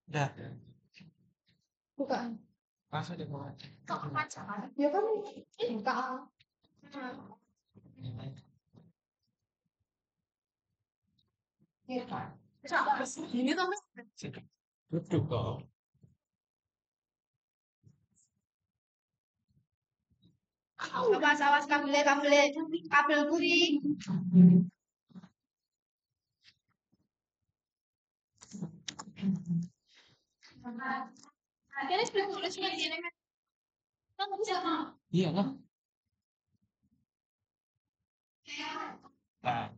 Udah, Bukaan. masa di bawah. Ya kan buka. Ini tuh Mas. Duduk kok. Awas awas kabel kuning. Akhirnya sudah tulisnya di sini. Kan bisa. Iya lah. Nah,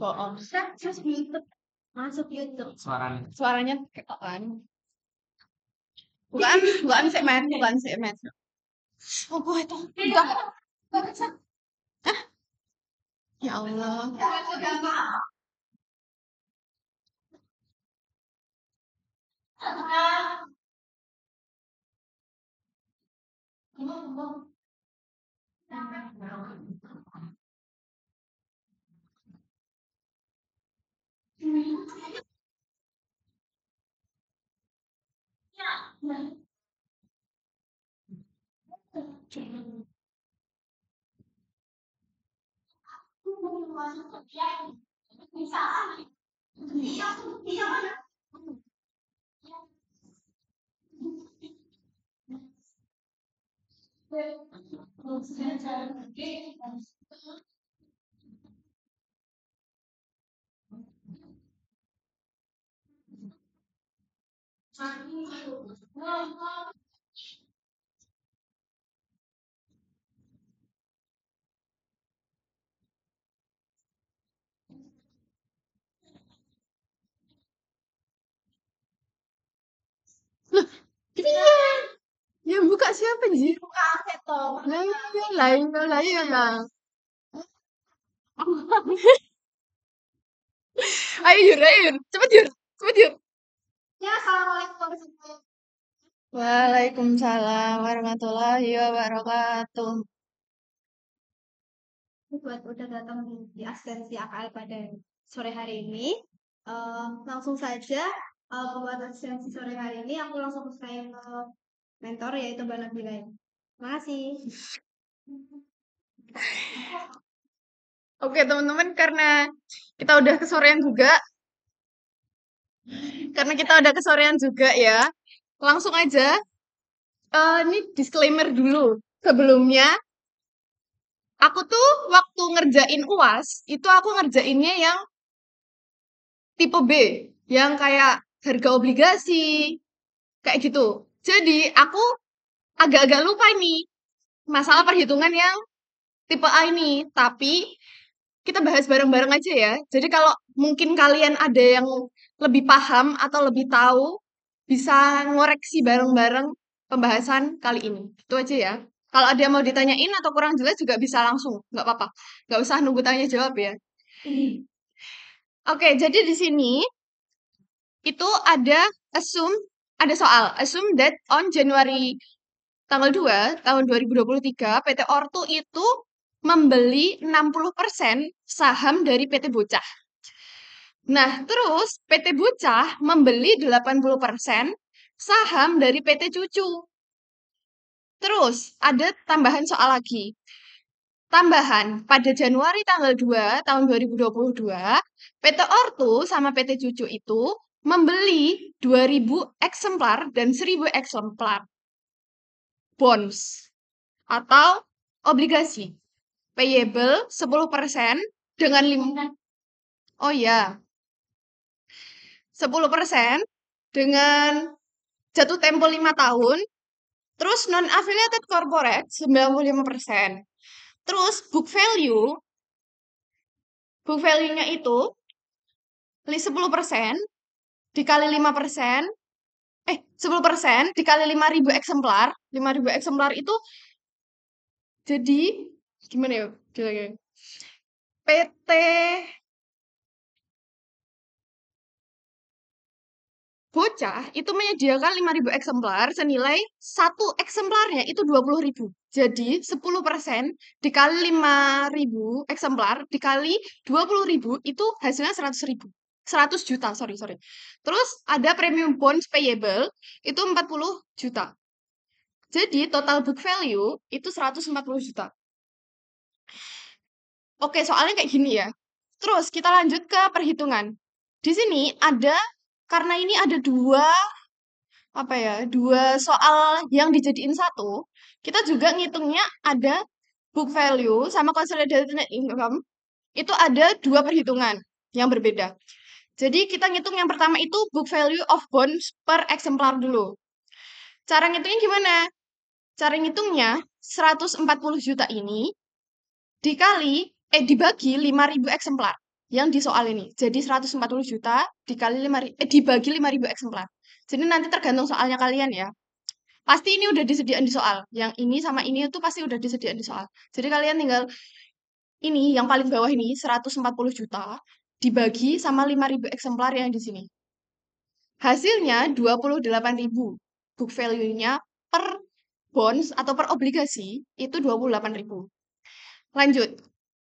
Oh, terus YouTube. Masuk YouTube. suaranya. Suaranya ketok kan. Bukan segmen, bukan segmen. Oh, gue itu. Enggak. Ya Allah. Iya. Yang buka siapa sih? Buka Seto. Lah iya lah. Ayo Yur, cepet Yur, cepet Yur. Ya, assalamualaikum. Waalaikumsalam warahmatullahi wabarakatuh. Buat udah datang di asistensi AKL pada sore hari ini. Langsung saja buat asistensi sore hari ini aku langsung saya ke mentor yaitu Mbak Nabila. Terima kasih. Oke teman-teman, karena kita udah kesorean juga ya, langsung aja. Ini disclaimer dulu. Sebelumnya, aku tuh waktu ngerjain UAS, itu aku ngerjainnya yang tipe B, yang kayak harga obligasi, kayak gitu. Jadi, aku agak-agak lupa nih masalah perhitungan yang tipe A ini. Tapi, kita bahas bareng-bareng aja ya. Jadi, kalau mungkin kalian ada yang lebih paham atau lebih tahu, bisa ngoreksi bareng-bareng pembahasan kali ini. Itu aja ya. Kalau ada yang mau ditanyain atau kurang jelas juga bisa langsung, nggak apa-apa. Nggak usah nunggu tanya jawab ya. Oke, jadi di sini itu ada soal assume that on Januari tanggal 2 tahun 2023 PT Ortu itu membeli 60% saham dari PT Bocah. Nah, terus PT Bocah membeli 80% saham dari PT Cucu. Terus ada tambahan soal lagi. Tambahan, pada Januari tanggal 2 tahun 2022, PT Ortu sama PT Cucu itu membeli 2.000 eksemplar dan 1.000 eksemplar bonds atau obligasi payable 10% dengan 5. Oh ya, 10% dengan jatuh tempo 5 tahun. Terus non-affiliated corporate 95%. Terus book value-nya itu 10% dikali 5%, 10% dikali 5.000 eksemplar. 5.000 eksemplar itu jadi gimana ya? PT Bocah itu menyediakan 5.000 eksemplar senilai satu eksemplarnya itu 20.000. Jadi 10% dikali 5.000 eksemplar dikali 20.000 itu hasilnya 100.000. 100 juta, sorry. Terus ada premium bonds payable itu 40 juta. Jadi total book value itu 140 juta. Oke, soalnya kayak gini ya. Terus kita lanjut ke perhitungan. Di sini ada, karena ini ada dua soal yang dijadiin satu, kita juga ngitungnya ada book value sama consolidated net income, itu ada dua perhitungan yang berbeda. Jadi kita ngitung yang pertama itu book value of bonds per eksemplar dulu. Cara ngitungnya gimana? Cara ngitungnya 140 juta ini dibagi 5.000 eksemplar yang di soal ini. Jadi 140 juta dibagi 5.000 eksemplar. Jadi nanti tergantung soalnya kalian ya. Pasti ini udah disediakan di soal. Yang ini sama ini itu pasti udah disediakan di soal. Jadi kalian tinggal ini yang paling bawah ini 140 juta dibagi sama 5.000 eksemplar yang di sini. Hasilnya 28.000. Book value-nya per bonds atau per obligasi itu 28.000. Lanjut.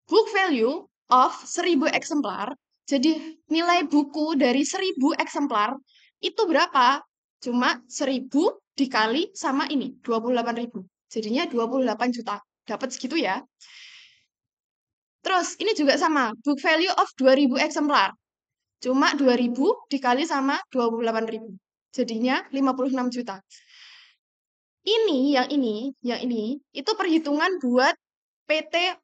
Book value of 1.000 eksemplar. Jadi nilai buku dari 1.000 eksemplar itu berapa? Cuma 1.000 dikali sama ini, 28.000. Jadinya 28 juta. Dapat segitu ya. Terus ini juga sama, book value of 2.000 eksemplar. Cuma 2.000 dikali sama 28.000. Jadinya 56 juta. Yang ini, itu perhitungan buat PT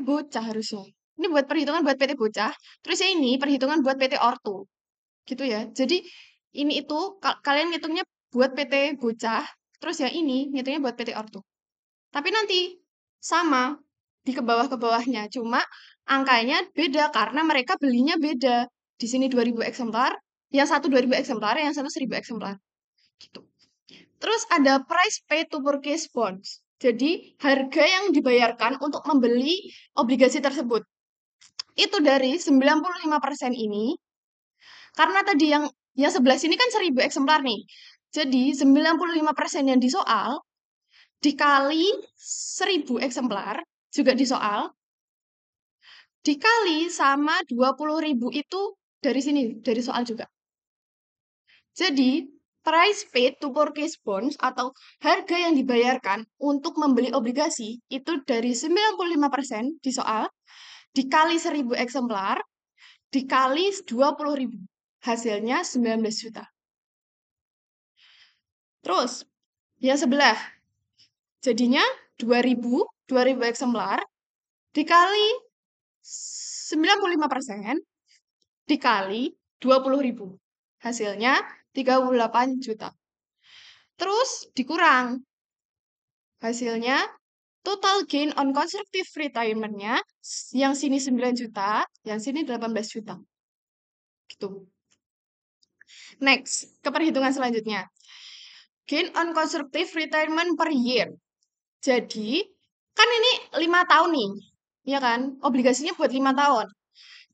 Bocah harusnya. Ini buat perhitungan buat PT Bocah. Terus ya ini perhitungan buat PT Ortu. Gitu ya. Jadi ini itu kalian ngitungnya buat PT Bocah. Terus ya ini ngitungnya buat PT Ortu. Tapi nanti sama di ke bawahnya. Cuma angkanya beda karena mereka belinya beda. Di sini 2.000 eksemplar, yang satu 2.000 eksemplar, yang satu 1.000 eksemplar. Gitu. Terus ada price pay to purchase bonds. Jadi harga yang dibayarkan untuk membeli obligasi tersebut. Itu dari 95% ini, karena tadi yang sebelah sini kan 1.000 eksemplar nih. Jadi 95% yang disoal dikali 1.000 eksemplar juga disoal dikali sama 20.000 itu dari sini, dari soal juga. Jadi price paid to purchase bonds atau harga yang dibayarkan untuk membeli obligasi itu dari 95% di soal dikali 1.000 eksemplar dikali 20.000. Hasilnya 19 juta. Terus yang sebelah jadinya 2.000 eksemplar dikali 95% dikali 20.000. Hasilnya 38 juta. Terus dikurang. Hasilnya total gain on constructive retirement-nya yang sini 9 juta, yang sini 18 juta. Gitu. Next, ke perhitungan selanjutnya. Gain on constructive retirement per year. Jadi, kan ini 5 tahun nih. Ya kan? Obligasinya buat 5 tahun.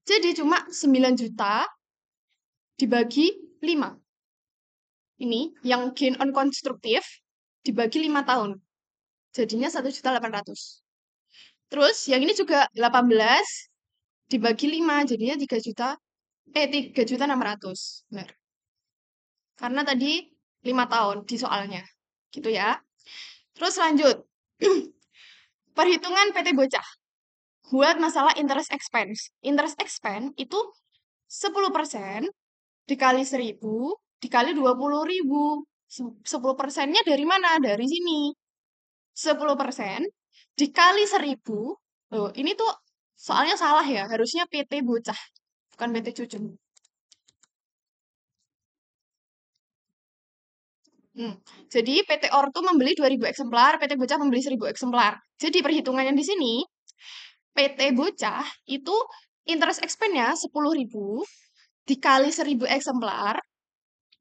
Jadi cuma 9 juta dibagi 5. Ini yang gain on constructive dibagi 5 tahun. Jadinya 1.800.000. Terus yang ini juga 18 dibagi 5 jadinya 3.600.000. Benar. Karena tadi 5 tahun di soalnya. Gitu ya. Terus lanjut. Perhitungan PT Bocah. Buat masalah interest expense. Interest expense itu 10% dikali 1.000 dikali 20.000. 10%-nya dari mana? Dari sini. 10% dikali 1.000. Loh, ini tuh soalnya salah ya. Harusnya PT Bocah, bukan PT Cucun. Jadi PT Ortu membeli 2.000 eksemplar, PT Bocah membeli 1.000 eksemplar. Jadi perhitungannya di sini, PT Bocah itu interest expense-nya 10.000 dikali 1.000 eksemplar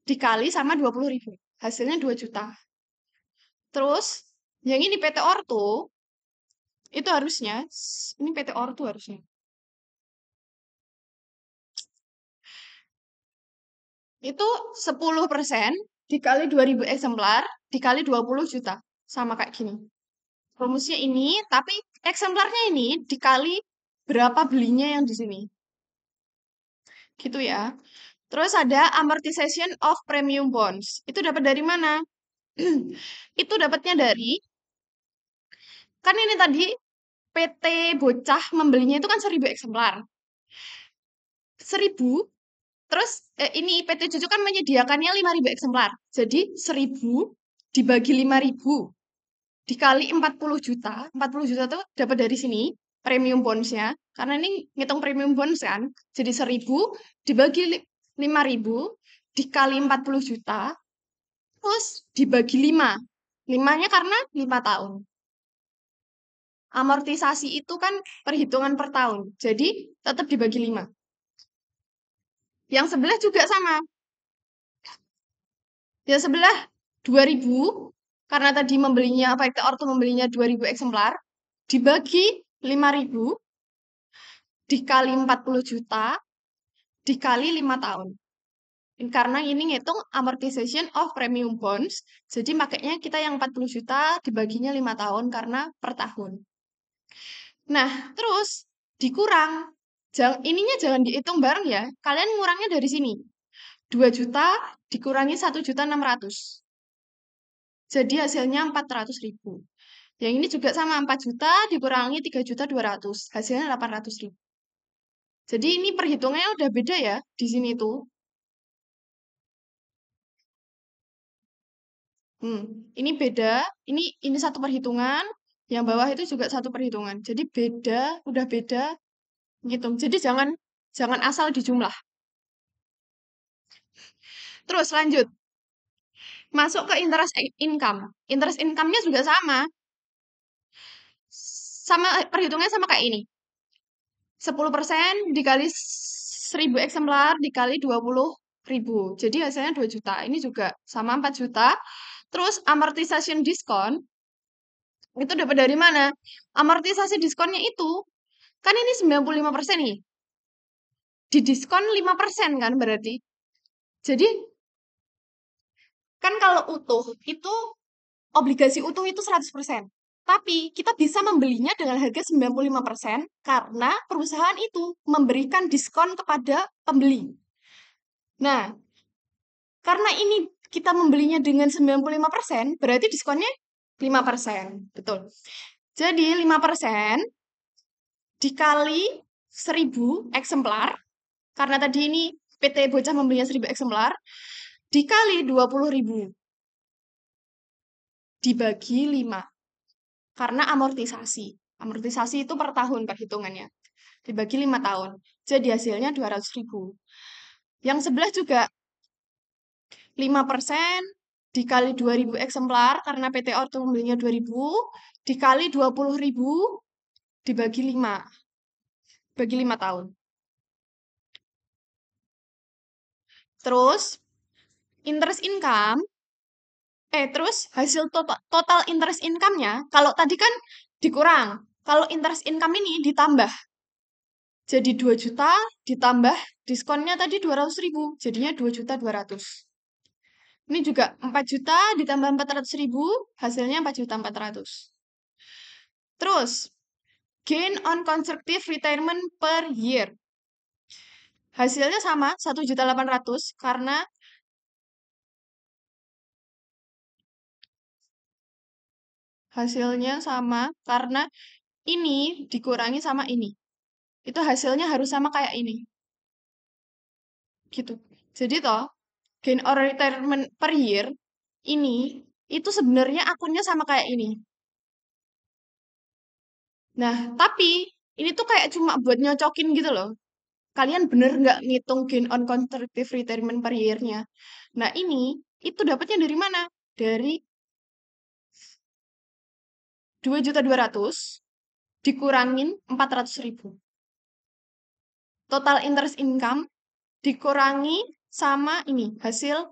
dikali sama 20.000. Hasilnya 2 juta. Terus yang ini PT Ortu itu harusnya, ini PT Ortu harusnya. Itu 10% dikali 2.000 eksemplar dikali 20 juta. Sama kayak gini. Rumusnya ini, tapi eksemplarnya ini dikali berapa belinya yang di sini. Gitu ya. Terus ada amortization of premium bonds. Itu dapat dari mana? Itu dapatnya dari, kan ini tadi PT Bocah membelinya itu kan 1.000 eksemplar. 1.000, terus ini PT Cucu kan menyediakannya 5.000 eksemplar. Jadi 1.000 dibagi 5.000 dikali 40 juta. 40 juta tuh dapat dari sini premium bonds-nya. Karena ini ngitung premium bonds kan. Jadi 1.000 dibagi 5.000 dikali 40 juta. Terus dibagi 5. 5-nya karena 5 tahun. Amortisasi itu kan perhitungan per tahun. Jadi tetap dibagi 5. Yang sebelah juga sama. Yang sebelah 2.000, karena tadi membelinya, PT Orto membelinya 2.000 eksemplar, dibagi 5.000, dikali 40 juta, dikali 5 tahun. Karena ini ngitung amortization of premium bonds, jadi makanya kita yang 40 juta dibaginya 5 tahun karena per tahun. Nah, terus dikurang. Ininya jangan dihitung bareng ya. Kalian ngurangnya dari sini. 2 juta dikurangi 1.600.000. Jadi hasilnya 400.000. Yang ini juga sama, 4 juta dikurangi 3.200.000. Hasilnya 800.000. Jadi ini perhitungannya udah beda ya di sini tuh. Ini beda. Ini satu perhitungan. Yang bawah itu juga satu perhitungan. Jadi beda, udah beda gitu. Jadi jangan asal dijumlah. Terus lanjut. Masuk ke interest income. Interest income-nya juga sama. Perhitungannya sama kayak ini. 10% dikali 1.000 eksemplar dikali 20.000. Jadi hasilnya 2 juta. Ini juga sama 4 juta. Terus amortization diskon itu dapat dari mana? Amortisasi diskonnya itu kan ini 95% nih. Didiskon 5% kan berarti. Jadi kan kalau utuh itu obligasi utuh itu 100%. Tapi kita bisa membelinya dengan harga 95% karena perusahaan itu memberikan diskon kepada pembeli. Nah, karena ini kita membelinya dengan 95%, berarti diskonnya 5%. Betul. Jadi 5% dikali 1.000 eksemplar, karena tadi ini PT Bocah membelinya 1.000 eksemplar, dikali 20.000. Dibagi 5. Karena amortisasi. Amortisasi itu per tahun perhitungannya. Dibagi 5 tahun. Jadi hasilnya 200.000. Yang sebelah juga 5% dikali 2.000 eksemplar, karena PT Orto membelinya 2.000, dikali 20.000, dibagi 5. Bagi 5 tahun. Terus, interest income, terus hasil total interest income-nya, kalau tadi kan dikurang. Kalau interest income ini ditambah. Jadi 2 juta ditambah diskonnya tadi 200.000, jadinya 2.200.000. Ini juga 4 juta ditambah 400.000, hasilnya 4.400.000. Terus, gain on constructive retirement per year. Hasilnya sama, 1.800.000 karena hasilnya sama karena ini dikurangi sama ini. Itu hasilnya harus sama kayak ini. Gitu. Jadi toh, gain on retirement per year ini itu sebenarnya akunnya sama kayak ini. Nah, tapi ini tuh kayak cuma buat nyocokin gitu loh. Kalian bener nggak ngitung gain on constructive retirement per year-nya? Nah, ini itu dapatnya dari mana? Dari 2.200.000 dikurangin 400.000. Total interest income dikurangi sama ini, hasil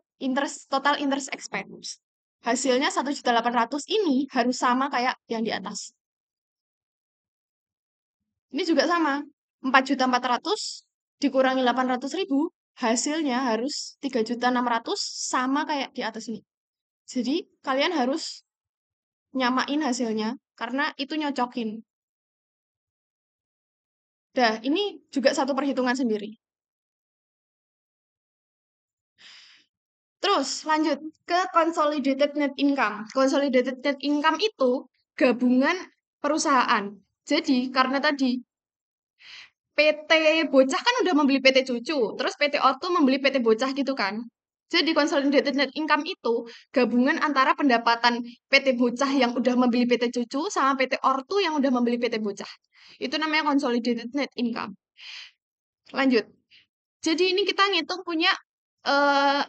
total interest expense. Hasilnya 1.800.000 ini harus sama kayak yang di atas. Ini juga sama. 4.400.000 dikurangi 800.000 hasilnya harus 3.600.000 sama kayak di atas ini. Jadi kalian harus nyamain hasilnya karena itu nyocokin. Dah, ini juga satu perhitungan sendiri. Terus lanjut ke consolidated net income. Consolidated net income itu gabungan perusahaan. Jadi karena tadi PT Bocah kan udah membeli PT Cucu, terus PT Ortu membeli PT Bocah gitu kan. Jadi consolidated net income itu gabungan antara pendapatan PT Bocah yang udah membeli PT Cucu sama PT Ortu yang udah membeli PT Bocah. Itu namanya consolidated net income. Lanjut. Jadi ini kita ngitung punya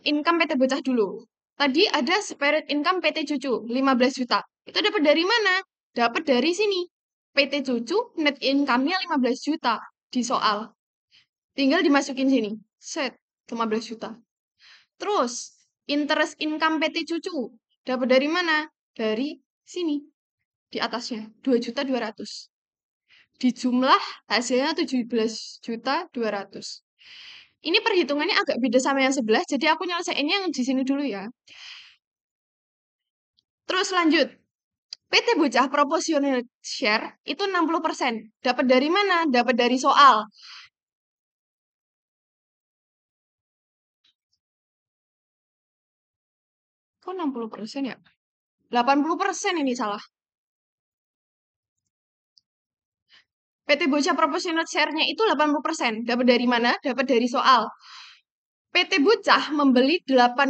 income PT Bocah dulu. Tadi ada separate income PT Cucu 15 juta. Itu dapat dari mana? Dapat dari sini. PT Cucu net income-nya 15 juta di soal. Tinggal dimasukin sini. Set, 15 juta. Terus, interest income PT Cucu. Dapat dari mana? Dari sini. Di atasnya. 2.200.000. Di jumlah hasilnya 17.200.000. Ini perhitungannya agak beda sama yang sebelah, jadi aku nyelesainnya yang di sini dulu ya. Terus lanjut. PT Bocah proportional share itu 60%. Dapat dari mana? Dapat dari soal. Kok 60% ya? 80% ini salah. PT Bocah proportional share-nya itu 80%. Dapat dari mana? Dapat dari soal. PT Bocah membeli 80%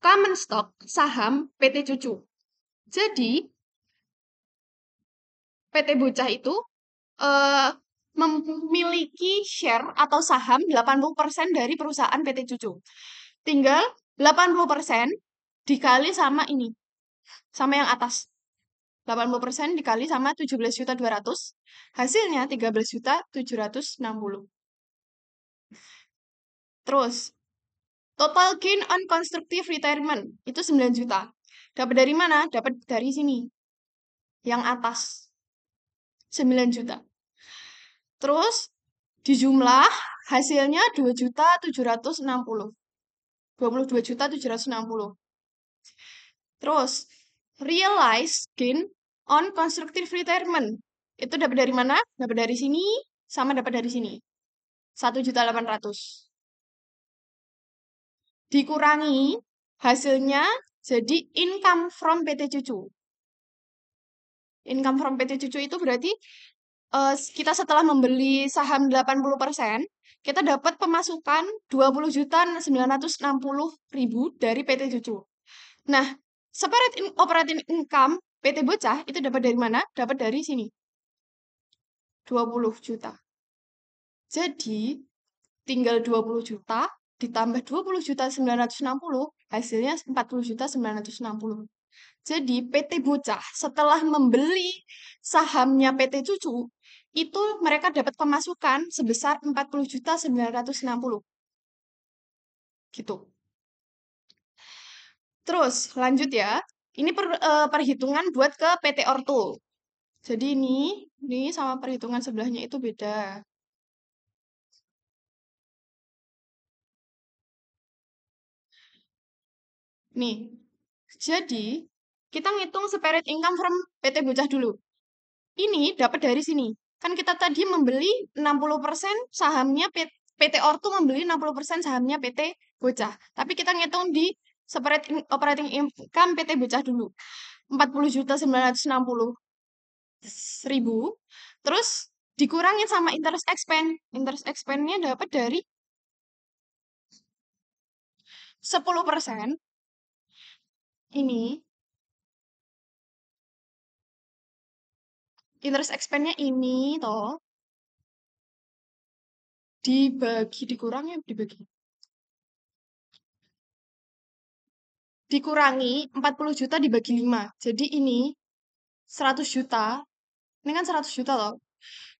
common stock saham PT Cucu. Jadi, PT Bocah itu memiliki share atau saham 80% dari perusahaan PT Cucu. Tinggal 80% dikali sama ini. Sama yang atas. 80% dikali sama 17.200. Hasilnya 13.760. Terus, total gain on constructive retirement itu 9 juta. Dapat dari mana? Dapat dari sini. Yang atas. 9 juta. Terus, di jumlah hasilnya 2.760. 22.760. Terus, realized gain on constructive retirement. Itu dapat dari mana? Dapat dari sini, sama dapat dari sini. 1.800.000. Dikurangi hasilnya jadi income from PT Cucu. Income from PT Cucu itu berarti kita setelah membeli saham 80%, kita dapat pemasukan 20.960.000 dari PT Cucu. Nah, separate operating income PT Bocah itu dapat dari mana? Dapat dari sini. 20 juta. Jadi, tinggal 20 juta ditambah 20.960, hasilnya 40.960. Jadi, PT Bocah setelah membeli sahamnya PT Cucu, itu mereka dapat pemasukan sebesar 40.960. Gitu. Terus, lanjut ya. Ini perhitungan buat ke PT Ortu. Jadi ini sama perhitungan sebelahnya itu beda. Nih, jadi kita ngitung separate income from PT Bocah dulu. Ini dapat dari sini. Kan kita tadi membeli 60% sahamnya PT Ortu membeli 60% sahamnya PT Bocah. Tapi kita ngitung di separate operating income PT Bocah dulu. 40.960.000. Terus dikurangin sama interest expense. Interest expense-nya dapat dari 10%. Ini interest expense-nya ini toh dibagi dikurangi dibagi dikurangi 40 juta dibagi 5. Jadi ini 100 juta. Ini kan 100 juta loh.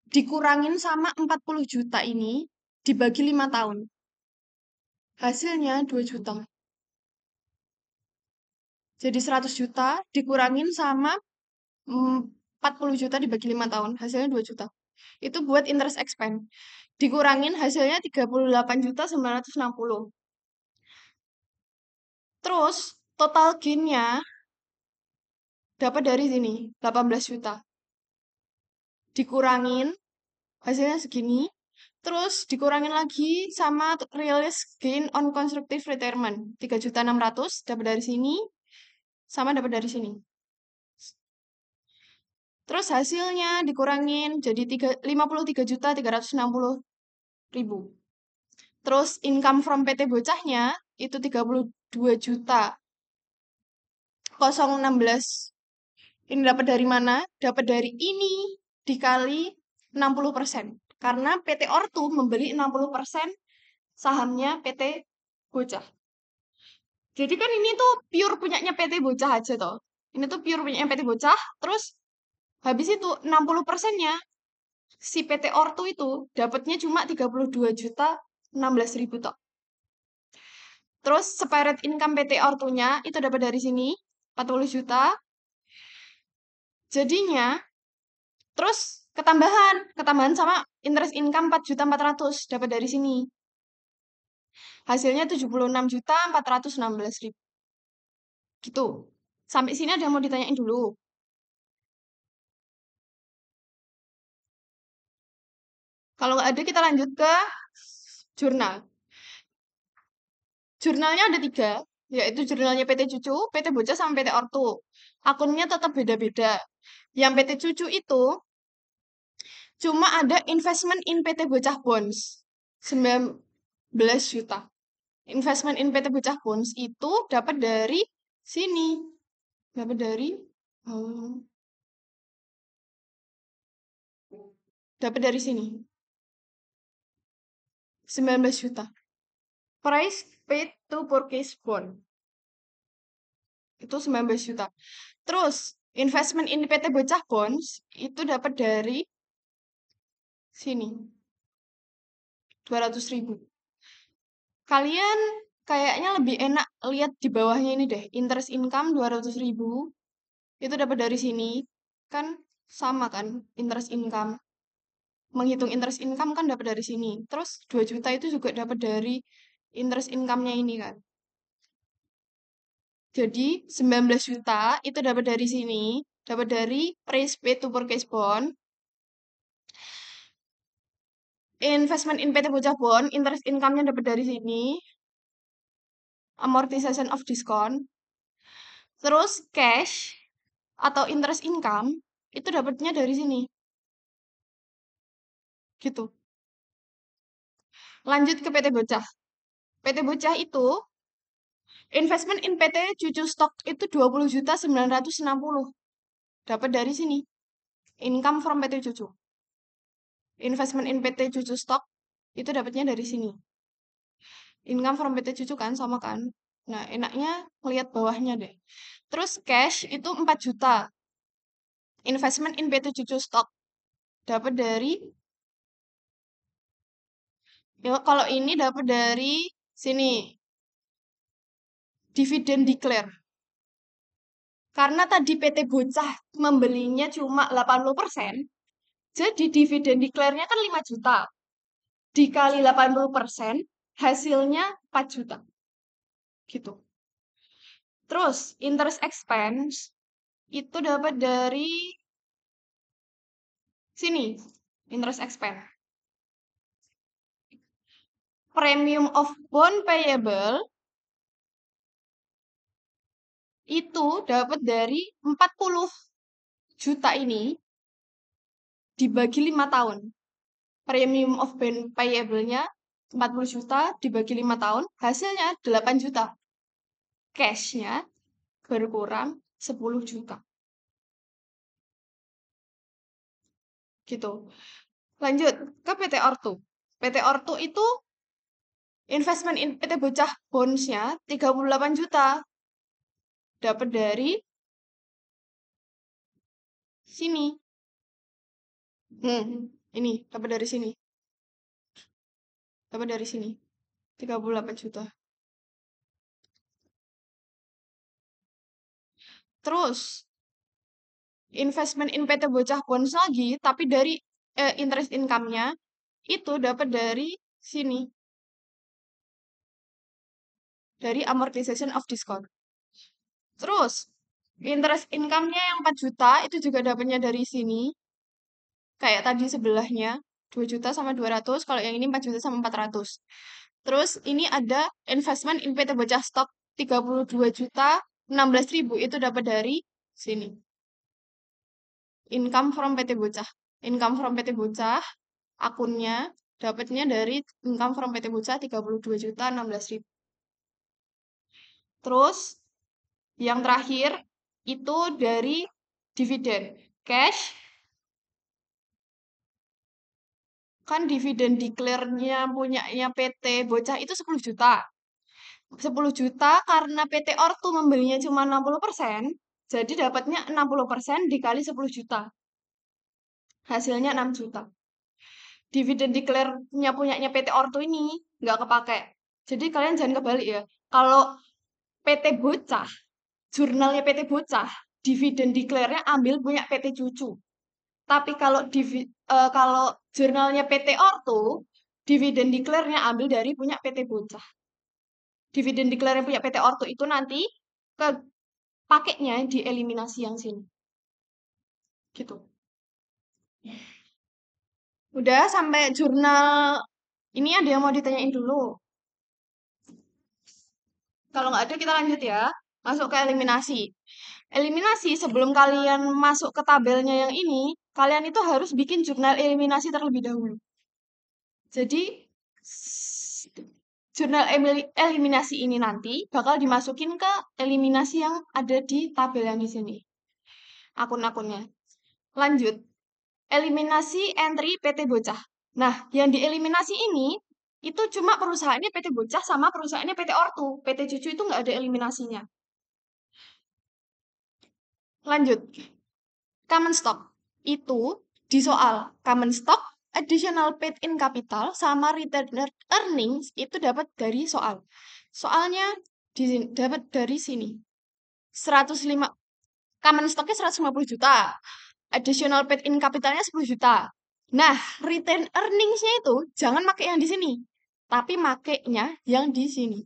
Dikurangin sama 40 juta ini dibagi 5 tahun. Hasilnya 2 juta. Jadi 100 juta dikurangin sama 40 juta dibagi 5 tahun. Hasilnya 2 juta. Itu buat interest expense. Dikurangin hasilnya 38.960. Terus total gain-nya dapat dari sini 18 juta. Dikurangin hasilnya segini. Terus dikurangin lagi sama realized gain on constructive retirement 3.600 dapat dari sini sama dapat dari sini. Terus hasilnya dikurangin jadi 53.360.000. Terus income from PT Bocahnya itu 32.016. Ini dapat dari mana? Dapat dari ini dikali 60%. Karena PT Ortu membeli 60% sahamnya PT Bocah. Jadi kan ini tuh pure punyanya PT Bocah aja toh. Ini tuh pure punyanya PT Bocah. Terus habis itu 60%-nya si PT Ortu itu dapatnya cuma 32.016.000 toh. Terus separate income PT Ortunya itu dapat dari sini 40 juta. Jadinya terus ketambahan sama interest income 4.400.000 dapat dari sini. Hasilnya 76.416.000. Gitu. Sampai sini ada yang mau ditanyain dulu. Kalau nggak ada kita lanjut ke jurnal. Jurnalnya ada 3, yaitu jurnalnya PT Cucu, PT Bocah, sama PT Ortu. Akunnya tetap beda-beda. Yang PT Cucu itu cuma ada investment in PT Bocah Bonds 19 juta. Investment in PT Bocah Bonds itu dapat dari sini. Dapat dari sini. 19 juta. Price paid to purchase bond. Itu 19 juta. Terus investment in PT Bocah Bonds itu dapat dari sini. 200.000. Kalian kayaknya lebih enak lihat di bawahnya ini deh. Interest income 200.000. Itu dapat dari sini. Kan sama kan interest income. Menghitung interest income kan dapat dari sini. Terus 2 juta itu juga dapat dari interest income-nya ini kan. Jadi 19 juta itu dapat dari sini. Dapat dari price paid to purchase bond. Investment in PT Bocah Bond, interest income-nya dapat dari sini. Amortization of discount. Terus cash atau interest income itu dapatnya dari sini. Gitu. Lanjut ke PT Bocah. PT Bocah itu investment in PT Cucu Stock itu 20.960. Dapat dari sini. Income from PT Cucu. Investment in PT Cucu Stock itu dapatnya dari sini. Income from PT Cucu kan sama kan? Nah, enaknya lihat bawahnya deh. Terus cash itu 4 juta. Investment in PT Cucu Stock dapat dari ya kalau ini dapat dari sini. Dividen declare. Karena tadi PT Bocah membelinya cuma 80%, jadi dividen declare-nya kan 5 juta. Dikali 80%, hasilnya 4 juta. Gitu. Terus, interest expense itu dapat dari sini. Interest expense. Premium of bond payable itu dapat dari 40 juta ini dibagi 5 tahun. Premium of bond payable-nya 40 juta dibagi 5 tahun, hasilnya 8 juta. Cash-nya berkurang 10 juta. Gitu. Lanjut ke PT Ortu. PT Ortu itu investment in PT Bocah Bonds-nya 38 juta. Dapat dari sini. Ini dapat dari sini. Dapat dari sini. 38 juta. Terus investment in PT Bocah Bonds lagi, tapi dari interest income-nya itu dapat dari sini. Dari amortization of discount. Terus, interest income-nya yang 4 juta itu juga dapatnya dari sini. Kayak tadi sebelahnya, 2 juta sama 200, kalau yang ini 4 juta sama 400. Terus, ini ada investment in PT Bocah Stock 32 juta 16.000 itu dapat dari sini. Income from PT Bocah. Income from PT Bocah, akunnya dapatnya dari income from PT Bocah 32 juta 16.000. Terus, yang terakhir itu dari dividen. Cash, kan dividen declare-nya punyanya PT Bocah itu 10 juta. 10 juta karena PT Ortu membelinya cuma 60%, jadi dapatnya 60% dikali 10 juta. Hasilnya 6 juta. Dividen declare-nya punyanya PT Ortu ini nggak kepake. Jadi kalian jangan kebalik ya. Kalau PT Bocah, jurnalnya PT Bocah, dividen declare-nya ambil punya PT Cucu. Tapi kalau jurnalnya PT Ortu, dividen declare-nya ambil dari punya PT Bocah. Dividen declare-nya punya PT Ortu itu nanti pakainya di eliminasi yang sini. Gitu. Udah sampai jurnal ini ada yang mau ditanyain dulu. Kalau nggak ada kita lanjut ya. Masuk ke eliminasi. Eliminasi sebelum kalian masuk ke tabelnya yang ini, kalian itu harus bikin jurnal eliminasi terlebih dahulu. Jadi jurnal eliminasi ini nanti bakal dimasukin ke eliminasi yang ada di tabel yang di sini. Akun-akunnya. Lanjut. Eliminasi entry PT Bocah. Nah, yang dieliminasi ini itu cuma perusahaannya PT Bocah sama perusahaannya PT Ortu. PT Cucu itu nggak ada eliminasinya. Lanjut. Common stock. Itu di soal common stock, additional paid in capital, sama retained earnings itu dapat dari soal. Soalnya dapat dari sini. 105 common stocknya 150 juta. Additional paid in capitalnya 10 juta. Nah, retained earnings-nya itu jangan pakai yang di sini. Tapi makainya yang di sini.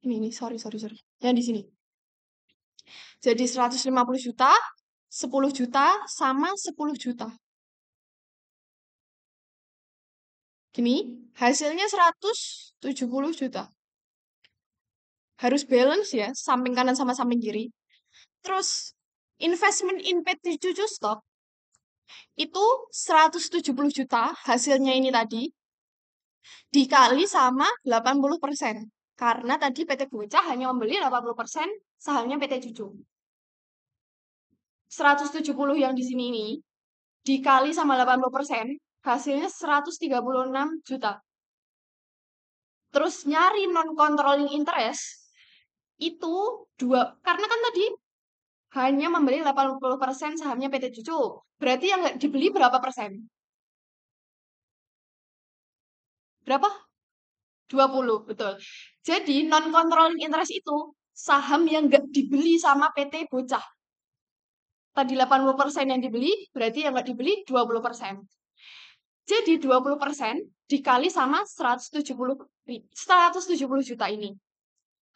Ini, sorry. Yang di sini. Jadi 150 juta, 10 juta, sama 10 juta. Gini, hasilnya 170 juta. Harus balance ya, samping kanan sama samping kiri. Terus, investment in PT Cucu Stock itu 170 juta, hasilnya ini tadi, dikali sama 80%. Karena tadi PT Bocah hanya membeli 80% sahamnya PT Cucu. 170 yang di sini ini, dikali sama 80%, hasilnya 136 juta. Terus nyari non-controlling interest, itu karena kan tadi hanya membeli 80% sahamnya PT Cucu. Berarti yang nggak dibeli berapa persen? Berapa? 20, betul. Jadi non-controlling interest itu saham yang nggak dibeli sama PT Bocah. Tadi 80% yang dibeli, berarti yang nggak dibeli 20%. Jadi 20% dikali sama 170 juta ini.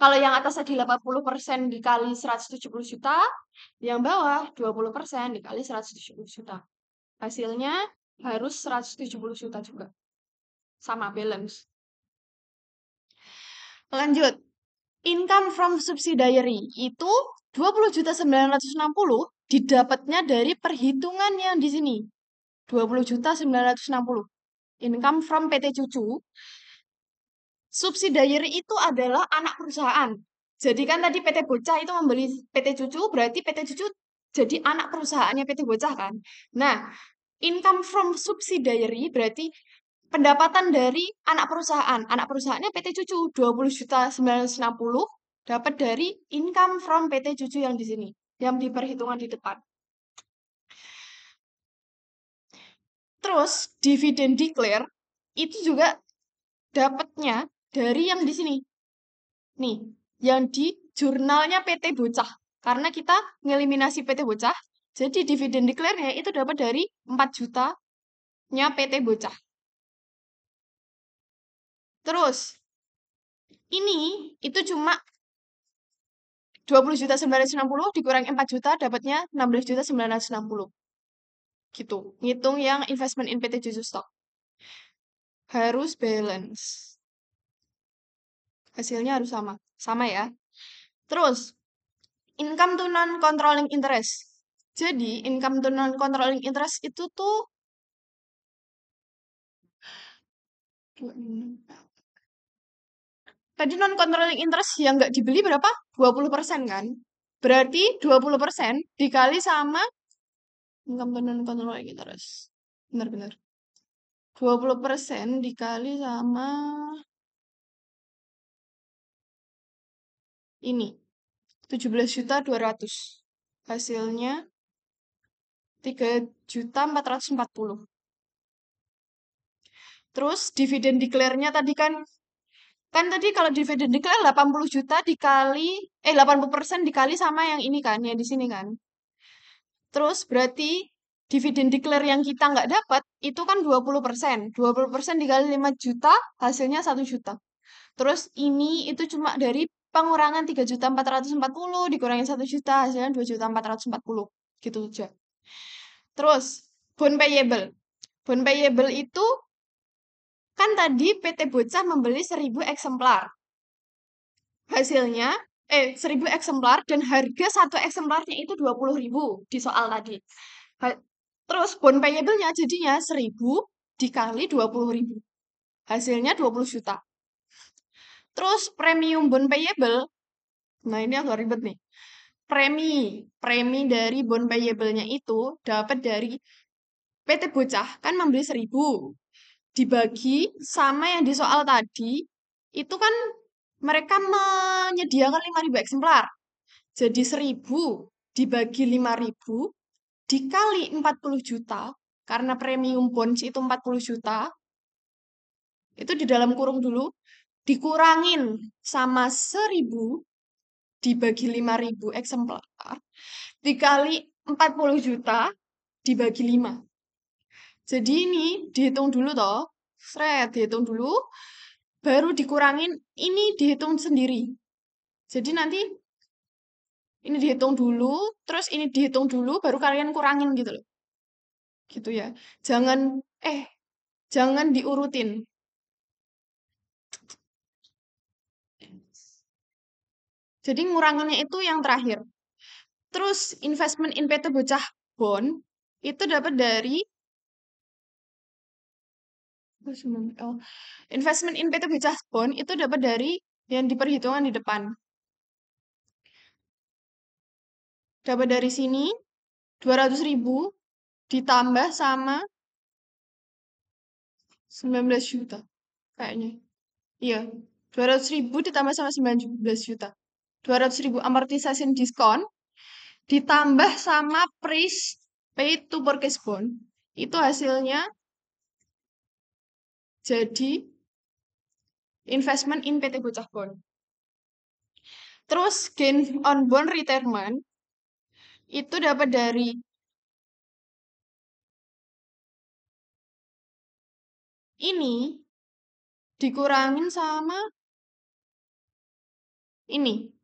Kalau yang atas tadi 80% dikali 170 juta, yang bawah 20% dikali 170 juta. Hasilnya harus 170 juta juga. Sama balance. Lanjut. Income from subsidiary itu 20.960 didapatnya dari perhitungan yang di sini. 20.960. Income from PT Cucu. Subsidiary itu adalah anak perusahaan. Jadi kan tadi PT Bocah itu membeli PT Cucu, berarti PT Cucu jadi anak perusahaannya PT Bocah kan. Nah, income from subsidiary berarti pendapatan dari anak perusahaan. Anak perusahaannya PT Cucu 20.960 dapat dari income from PT Cucu yang di sini, yang di perhitungan di depan. Terus dividen declare itu juga dapatnya dari yang di sini. Nih, yang di jurnalnya PT Bocah. Karena kita ngeliminasi PT Bocah, jadi dividen declare-nya itu dapat dari 4 juta nya PT Bocah. Terus ini itu cuma 20.960 dikurangi 4 juta dapatnya 16.960. Gitu. Ngitung yang investment in PT Juju Stock. Harus balance. Hasilnya harus sama. Sama ya. Terus income to non-controlling interest. Jadi income to non-controlling interest itu tuh tadi non-controlling interest yang nggak dibeli berapa? 20% kan? Berarti 20% dikali sama income to non-controlling interest. Benar-benar. 20% dikali sama ini. 17.200.000. Hasilnya 3.440.000. Terus dividen declare-nya tadi kan tadi kalau dividen declare 80 juta dikali 80% dikali sama yang ini kan, yang di sini kan. Terus berarti dividen declare yang kita nggak dapat itu kan 20%. 20% dikali 5 juta hasilnya 1 juta. Terus ini itu cuma dari pengurangan 3.440 dikurangi 1 juta hasilnya 2.440. Gitu aja. Terus bond payable. Bond payable itu kan tadi PT Bocah membeli 1.000 eksemplar. Hasilnya 1.000 eksemplar dan harga satu eksemplarnya itu 20.000 di soal tadi. Terus bond payable-nya jadinya 1.000 dikali 20.000. Hasilnya 20 juta. Terus premium bond payable. Nah, ini agak ribet nih. Premi dari bond payable-nya itu dapat dari PT Bocah kan membeli 1.000 dibagi sama yang di soal tadi itu kan mereka menyediakan 5.000 eksemplar. Jadi 1.000 dibagi 5.000 dikali 40 juta karena premium bonds itu 40 juta. Itu di dalam kurung dulu dikurangin sama 1.000 dibagi 5.000 eksemplar dikali 40 juta dibagi 5. Jadi ini dihitung dulu toh. Dihitung dulu baru dikurangin ini dihitung sendiri. Jadi nanti ini dihitung dulu, terus ini dihitung dulu baru kalian kurangin gitu loh. Gitu ya. Jangan diurutin. Jadi nguranginnya itu yang terakhir. Terus investment in PT Bocah Bond itu dapat dari investment in PT Bocah Bond itu dapat dari yang diperhitungkan di depan. Dapat dari sini 200.000 ditambah sama 19 juta kayaknya. Iya, 200.000 ditambah sama 19 juta. 200.000 amortisasi diskon ditambah sama price paid to purchase bond. Itu hasilnya jadi investment in PT Bocah Bond. Terus gain on bond retirement itu dapat dari ini dikurangin sama ini.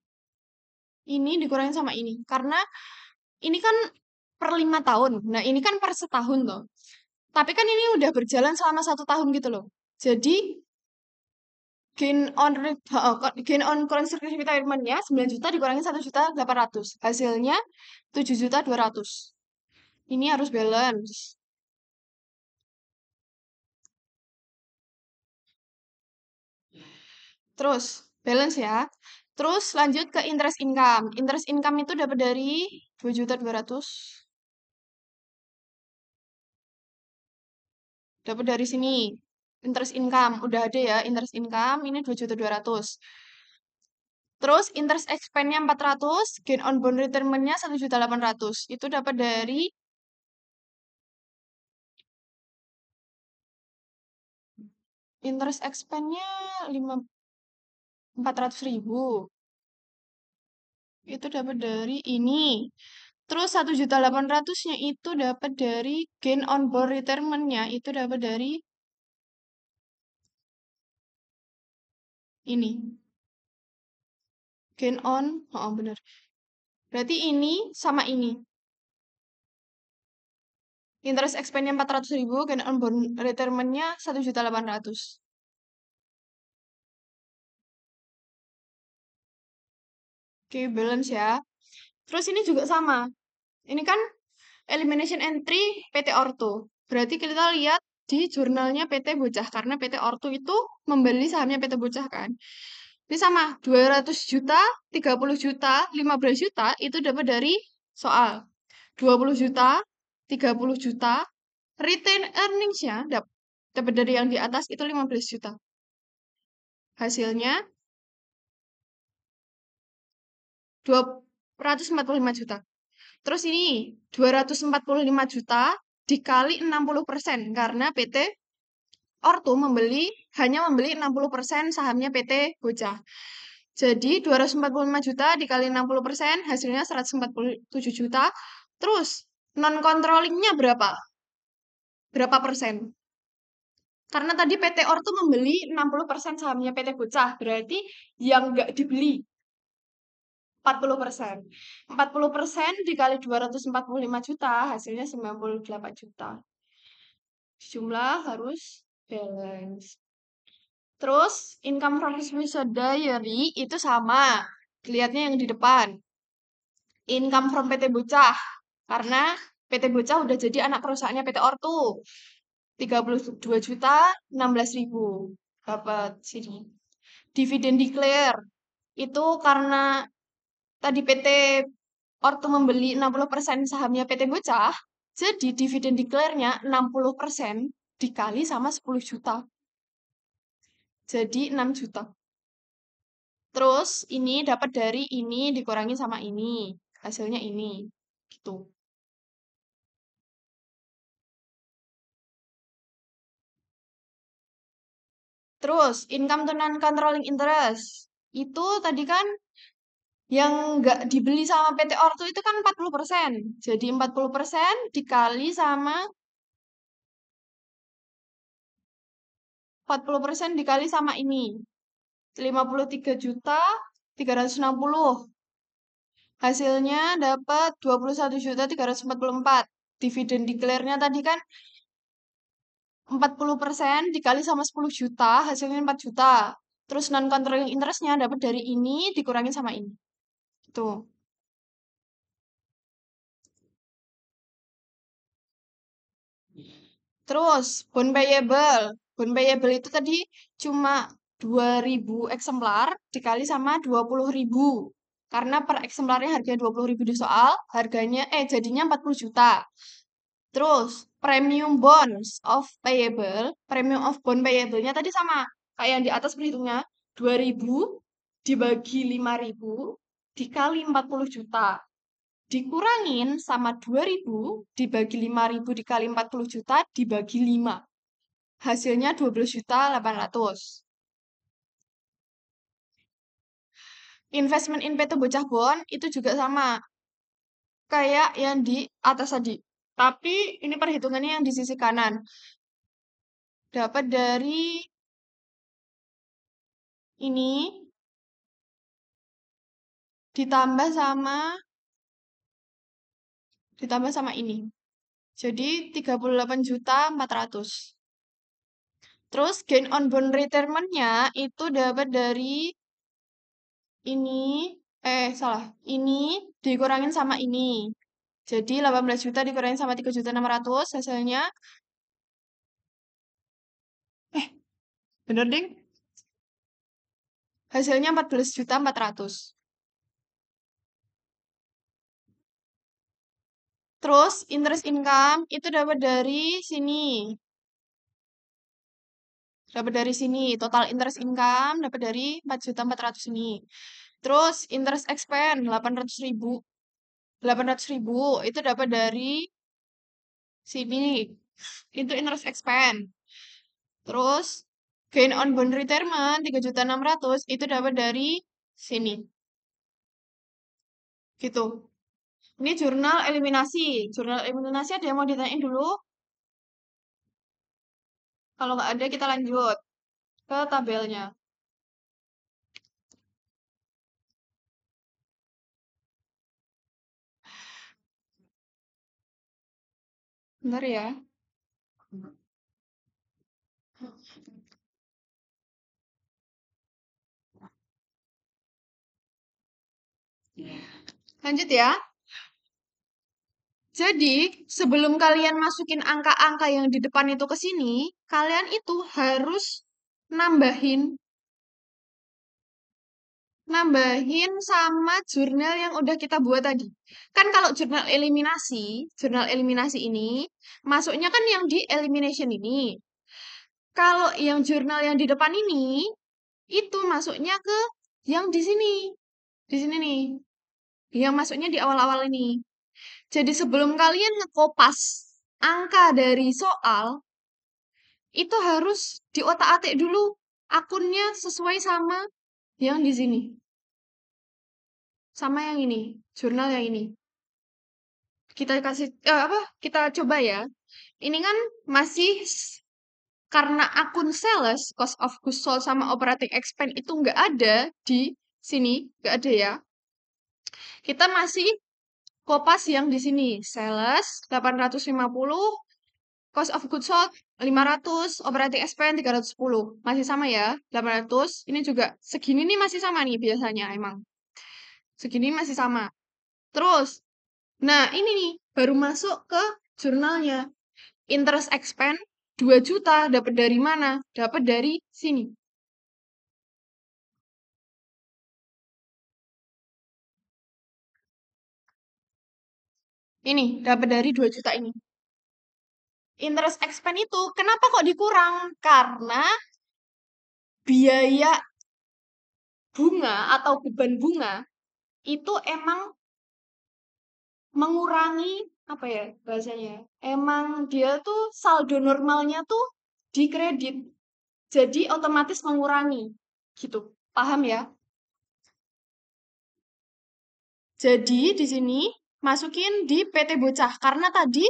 Ini dikurangin sama ini. Karena ini kan per 5 tahun. Nah, ini kan per setahun loh. Tapi kan ini udah berjalan selama 1 tahun gitu loh. Jadi gain on constructive retirement-nya 9 juta dikurangi 1.800.000. Hasilnya 7.200.000. Ini harus balance. Terus balance ya. Terus lanjut ke interest income. Interest income itu dapat dari 2.200.000. Dapat dari sini. Interest income udah ada ya, interest income ini 2.200.000. Terus interest expense-nya 400, gain on bond retirement-nya 1.800.000. Itu dapat dari interest expense-nya 400.000. Itu dapat dari ini. Terus 1.800.000-nya itu dapat dari gain on bond retirement-nya itu dapat dari ini. Gain on, oh benar. Berarti ini sama ini. Interest expense-nya 400.000, gain on bond retirement-nya 1.800.000. Oke, balance ya. Terus ini juga sama. Ini kan elimination entry PT Orto. Berarti kita lihat di jurnalnya PT Bocah karena PT Orto itu membeli sahamnya PT Bocah kan. Ini sama, 200 juta, 30 juta, 15 juta itu dapat dari soal. 20 juta, 30 juta, retain earnings-nya dapat dari yang di atas itu 15 juta. Hasilnya 245 juta. Terus ini 245 juta dikali 60% karena PT Orto hanya membeli 60% sahamnya PT Bocah. Jadi 245 juta dikali 60% hasilnya 147 juta. Terus non-controllingnya berapa? Berapa persen? Karena tadi PT Orto membeli 60% sahamnya PT Bocah. Berarti yang nggak dibeli 40%. 40% dikali 245 juta, hasilnya 98 juta. Jumlah harus balance. Terus, income from subsidiary itu sama. Lihatnya yang di depan. Income from PT Bocah. Karena PT Bocah udah jadi anak perusahaannya PT Ortu. 32 juta, 16.000. Dapat sini. Dividend declare. Itu karena tadi PT Ortu membeli 60% sahamnya PT Bocah, jadi dividen declare-nya 60% dikali sama 10 juta. Jadi 6 juta. Terus ini dapat dari ini dikurangi sama ini. Hasilnya ini. Gitu. Terus income to non-controlling interest. Itu tadi kan yang nggak dibeli sama PT Ortu itu kan 40%. Jadi 40% dikali sama 40% dikali sama ini. 53 juta 360. Hasilnya dapat 21 juta 344. Dividen declare-nya tadi kan 40% dikali sama 10 juta, hasilnya 4 juta. Terus non-controlling interest-nya dapat dari ini dikurangi sama ini. Tuh. Terus, bond payable. Bond payable itu tadi cuma 2.000 eksemplar dikali sama 20.000. Karena per eksemplarnya harganya 20.000 di soal, jadinya 40 juta. Terus, premium bonds of payable, premium of bond payable-nya tadi sama. Kayak yang di atas perhitungnya, 2.000 dibagi 5.000 dikali 40 juta. Dikurangin sama 2.000 dibagi 5.000 dikali 40 juta dibagi 5. Hasilnya 12 juta 800. Investment in PT Bocah Bond itu juga sama. Kayak yang di atas tadi. Tapi ini perhitungannya yang di sisi kanan. Dapat dari ini ditambah sama ini. Jadi 38.400. Terus gain on bond retirement-nya itu dapat dari ini, ini dikurangin sama ini. Jadi 18 juta dikurangin sama 3.600 hasilnya. Bener ding? Hasilnya 14.400. Terus interest income itu dapat dari sini. Dapat dari sini. Total interest income dapat dari 4.400 ini. Terus interest expense 800.000. 800.000 itu dapat dari sini. Itu interest expense. Terus gain on bond retirement 3.600 itu dapat dari sini. Gitu. Ini jurnal eliminasi. Jurnal eliminasi ada yang mau ditanyain dulu? Kalau nggak ada, kita lanjut ke tabelnya. Bentar ya. Lanjut ya. Jadi, sebelum kalian masukin angka-angka yang di depan itu ke sini, kalian itu harus nambahin nambahin sama jurnal yang udah kita buat tadi. Kan kalau jurnal eliminasi ini masuknya kan yang di elimination ini. Kalau yang jurnal yang di depan ini itu masuknya ke yang di sini. Di sini nih. Yang masuknya di awal-awal ini. Jadi sebelum kalian ngekopas angka dari soal, itu harus diotak-atik dulu akunnya sesuai sama yang di sini. Sama yang ini, jurnal yang ini. Kita kasih kita coba ya. Ini kan masih karena akun sales, cost of goods sold sama operating expense itu nggak ada di sini, nggak ada ya. Kita masih kopas yang di sini, sales 850, cost of goods sold 500, operating expense 310. Masih sama ya, 800. Ini juga segini nih masih sama nih biasanya emang. Segini masih sama. Terus, nah ini nih baru masuk ke jurnalnya. Interest expense 2 juta dapat dari mana? Dapat dari sini. Ini dapat dari 2 juta ini. Interest expense itu kenapa kok dikurang? Karena biaya bunga atau beban bunga itu emang mengurangi apa ya bahasanya? Emang dia tuh saldo normalnya tuh di kredit. Jadi otomatis mengurangi gitu. Paham ya? Jadi di sini masukin di PT Bocah karena tadi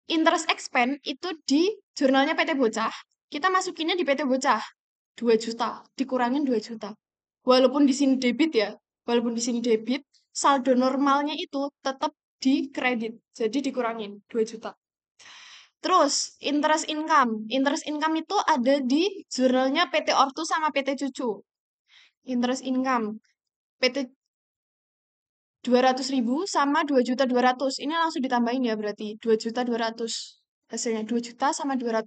interest expense itu di jurnalnya PT Bocah. Kita masukinnya di PT Bocah 2 juta, dikurangin 2 juta. Walaupun di sini debit ya, walaupun di sini debit, saldo normalnya itu tetap di kredit. Jadi dikurangin 2 juta. Terus, interest income. Interest income itu ada di jurnalnya PT Ortu sama PT Cucu. Interest income. PT 200.000 sama 2.200.000. Ini langsung ditambahin ya berarti 2.200.000. Hasilnya 2 juta sama 200,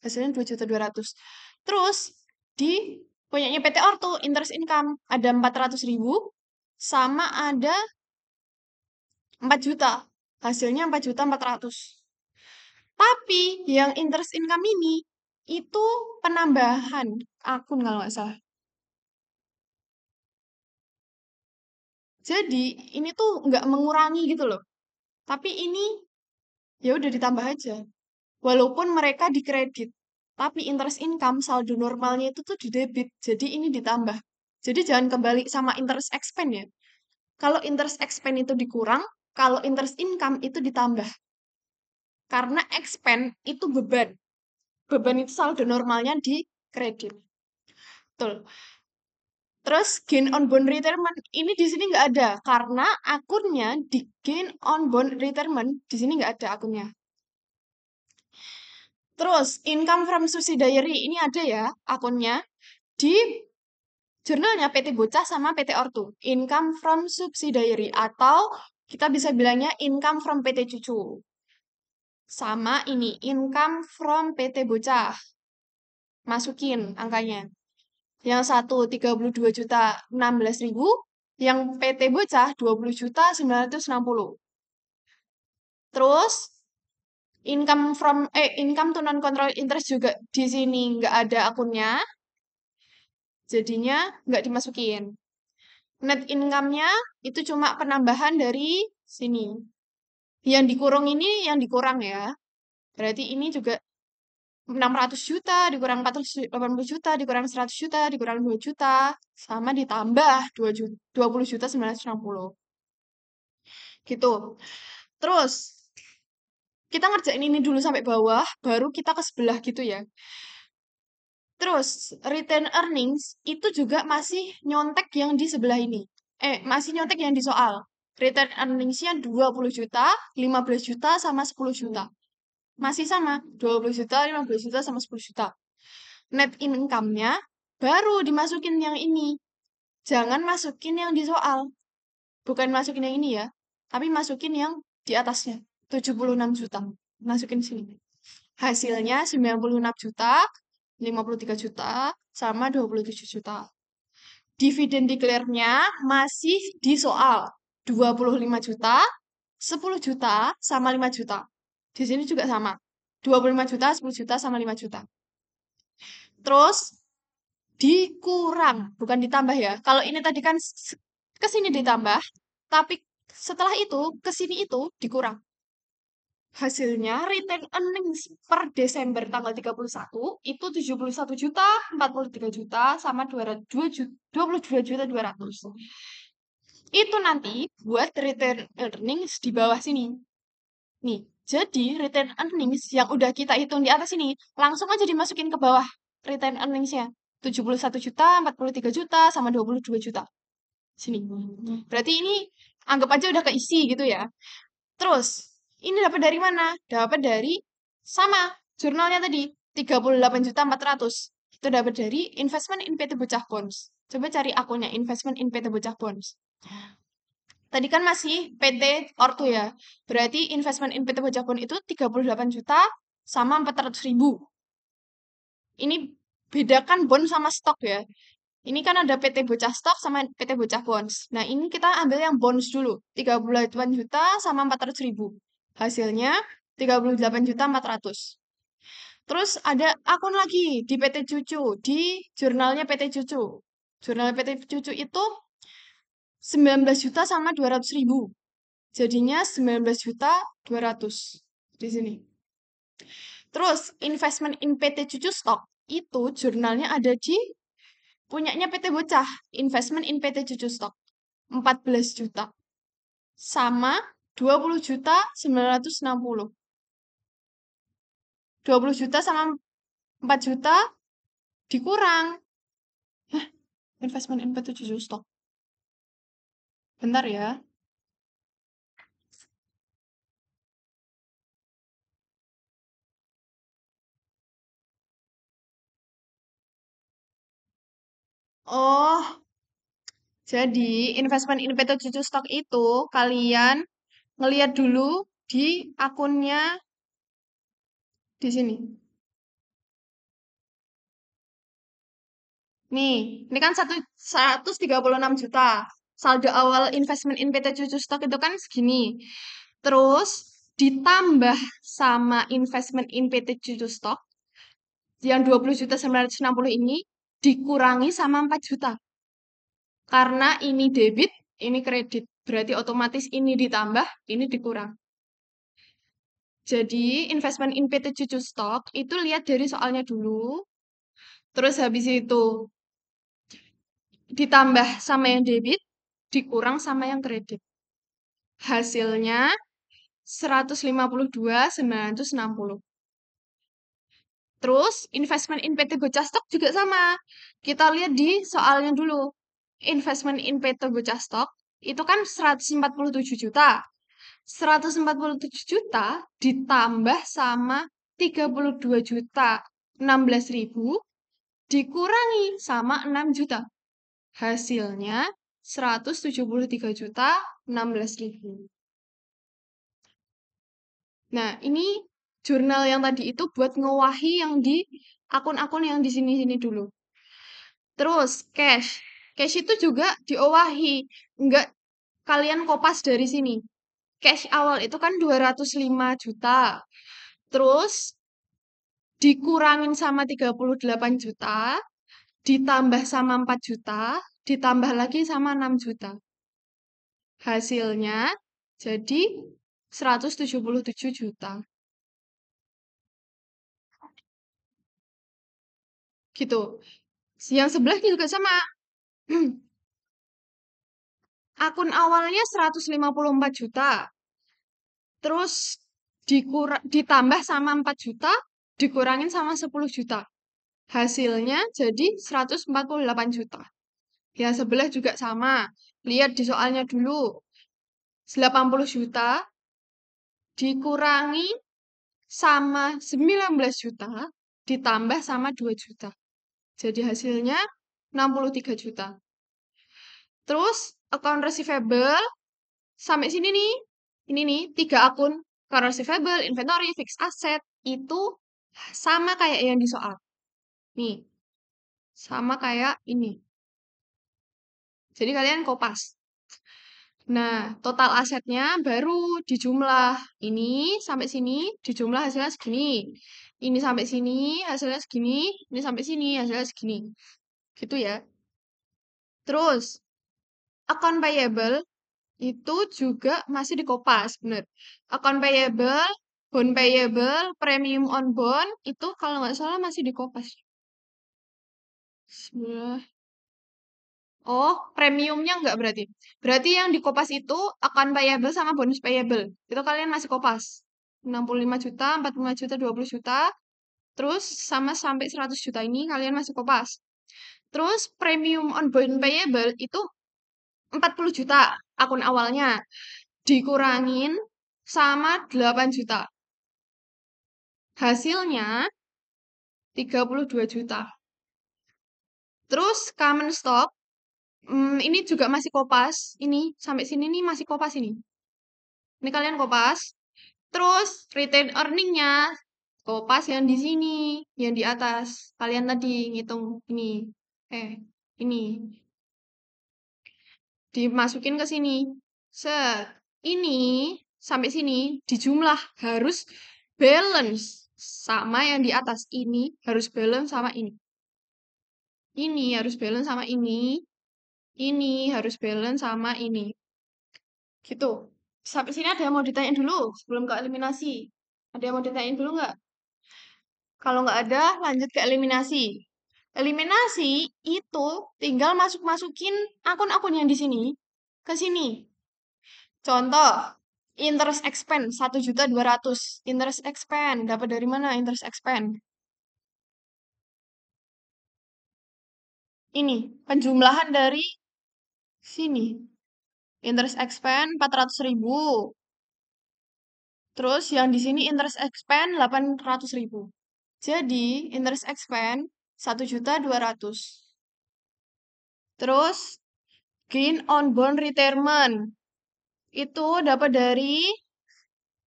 hasilnya 2.200.000. Terus di punyanya PT Orto interest income ada 400.000 sama ada 4 juta. Hasilnya 4.400.000. Tapi yang interest income ini itu penambahan akun kalau nggak salah. Jadi ini tuh nggak mengurangi gitu loh. Tapi ini ya udah ditambah aja. Walaupun mereka dikredit, tapi interest income saldo normalnya itu tuh di debit. Jadi ini ditambah. Jadi jangan kembali sama interest expense ya. Kalau interest expense itu dikurang, kalau interest income itu ditambah. Karena expense itu beban. Beban itu saldo normalnya di kredit. Betul. Terus gain on bond retirement ini di sini nggak ada karena akunnya di gain on bond retirement di sini nggak ada akunnya. Terus income from subsidiary ini ada ya akunnya di jurnalnya PT Bocah sama PT Ortu. Income from subsidiary atau kita bisa bilangnya income from PT Cucu. Sama ini income from PT Bocah. Masukin angkanya. Yang satu 32 juta 16.000, yang PT Bocah 20 juta 960. Terus income to non control interest juga di sini nggak ada akunnya. Jadinya nggak dimasukin. Net income-nya itu cuma penambahan dari sini. Yang dikurang ini yang dikurang ya. Berarti ini juga 600 juta, dikurang 480 juta, dikurang 100 juta, dikurang 2 juta, sama ditambah 20 juta 960. Gitu. Terus kita ngerjain ini dulu sampai bawah, baru kita ke sebelah gitu ya. Terus return earnings itu juga masih nyontek yang di sebelah ini. Masih nyontek yang di soal. Return earnings-nya 20 juta, 15 juta, sama 10 juta. Masih sama, 20 juta, 15 juta, sama 10 juta. Net income-nya baru dimasukin yang ini. Jangan masukin yang di soal. Bukan masukin yang ini ya, tapi masukin yang di atasnya. 76 juta. Masukin sini. Hasilnya 96 juta, 53 juta, sama 27 juta. Dividen declare-nya masih di soal. 25 juta, 10 juta, sama 5 juta. Di sini juga sama. 25 juta, 10 juta, sama 5 juta. Terus dikurang, bukan ditambah ya. Kalau ini tadi kan ke sini ditambah, tapi setelah itu ke sini itu dikurang. Hasilnya return earnings per Desember tanggal 31 itu 71 juta, 43 juta, sama 22 juta 200. Itu nanti buat return earnings di bawah sini. Nih, jadi return earnings yang udah kita hitung di atas ini langsung aja dimasukin ke bawah return earnings-nya. 71 juta, 43 juta, sama 22 juta. Sini. Berarti ini anggap aja udah keisi gitu ya. Terus, ini dapat dari mana? Dapat dari sama jurnalnya tadi, 38.400. Itu dapat dari investment in PT Bocah Bonds. Coba cari akunnya investment in PT Bocah Bonds. Tadi kan masih PT Ortu ya. Berarti investment in PT Bocah Bonds itu 38 juta sama 400.000. Ini bedakan bond sama stok ya. Ini kan ada PT Bocah Stok sama PT Bocah Bonds. Nah, ini kita ambil yang bonds dulu. 38 juta sama 400.000. Hasilnya 38 juta 400. Terus ada akun lagi di PT Cucu, di jurnalnya PT Cucu. Jurnal PT Cucu itu 19 juta sama 200.000. Jadinya 19 juta 200 di sini. Terus investment in PT Cucu Stock itu jurnalnya ada di punyanya PT Bocah, investment in PT Cucu Stock. 14 juta. Sama 20 juta 960. 20 juta sama 4 juta dikurang. Hah, investment in PT Cucu Stock. Bentar ya. Oh, jadi investment in PT Cucu Stock itu kalian ngelihat dulu di akunnya di sini. Nih, ini kan 136 juta. Saldo awal investment in PT Cucu Stock itu kan segini. Terus ditambah sama investment in PT Cucu Stock yang 20 juta 960 ini dikurangi sama 4 juta. Karena ini debit, ini kredit. Berarti otomatis ini ditambah, ini dikurang. Jadi investment in PT Cucu Stock itu lihat dari soalnya dulu. Terus habis itu ditambah sama yang debit, dikurang sama yang kredit. Hasilnya 152.960. Terus investment in PT Bocah Stock juga sama. Kita lihat di soalnya dulu. Investment in PT Bocah Stock itu kan 147 juta. 147 juta ditambah sama 32 juta 16.000 dikurangi sama 6 juta. Hasilnya 173 juta 16.000. Nah, ini jurnal yang tadi itu buat ngewahi yang di akun-akun yang di sini-sini dulu. Terus, cash. Cash itu juga diowahi. Enggak kalian kopas dari sini. Cash awal itu kan 205 juta. Terus, dikurangin sama 38 juta, ditambah sama 4 juta, ditambah lagi sama 6 juta. Hasilnya jadi 177 juta. Gitu. Yang sebelah juga sama. Akun awalnya 154 juta. Terus ditambah sama 4 juta, dikurangin sama 10 juta. Hasilnya jadi 148 juta. Ya, sebelah juga sama. Lihat di soalnya dulu. 80 juta dikurangi sama 19 juta ditambah sama 2 juta. Jadi hasilnya 63 juta. Terus account receivable sampai sini nih. Ini nih 3 akun. Account receivable, inventory, fixed asset itu sama kayak yang di soal. Nih, sama kayak ini. Jadi kalian kopas. Nah, total asetnya baru dijumlah. Ini sampai sini dijumlah hasilnya segini. Ini sampai sini hasilnya segini. Ini sampai sini hasilnya segini. Gitu ya. Terus, account payable itu juga masih dikopas, bener. Account payable, bond payable, premium on bond, itu kalau nggak salah masih dikopas. Bismillah. Oh, premiumnya enggak berarti. Berarti yang di Kopas itu account payable sama bonus payable. Itu kalian masih Kopas. 65 juta, 45 juta, 20 juta. Terus sama sampai 100 juta ini kalian masih Kopas. Terus premium on bond payable itu 40 juta akun awalnya. Dikurangin sama 8 juta. Hasilnya 32 juta. Terus common stock ini juga masih Kopas. Ini sampai sini nih masih Kopas ini. Ini kalian kopas. Terus retain earning-nya kopas yang di sini, yang di atas. Kalian tadi ngitung ini. Ini. Dimasukin ke sini. Set. Ini sampai sini dijumlah harus balance sama yang di atas. Ini harus balance sama ini. Ini harus balance sama ini. Ini harus balance sama ini. Gitu. Sampai sini ada yang mau ditanyain dulu sebelum ke eliminasi? Ada yang mau ditanyain dulu nggak? Kalau nggak ada, lanjut ke eliminasi. Eliminasi itu tinggal masuk-masukin akun-akun yang di sini ke sini. Contoh, interest expense 1.200.000. Interest expense dapat dari mana interest expense? Ini penjumlahan dari sini. Interest expense 400.000. Terus yang di sini interest expense 800.000. Jadi interest expense 1.200.000. Terus gain on bond retirement itu dapat dari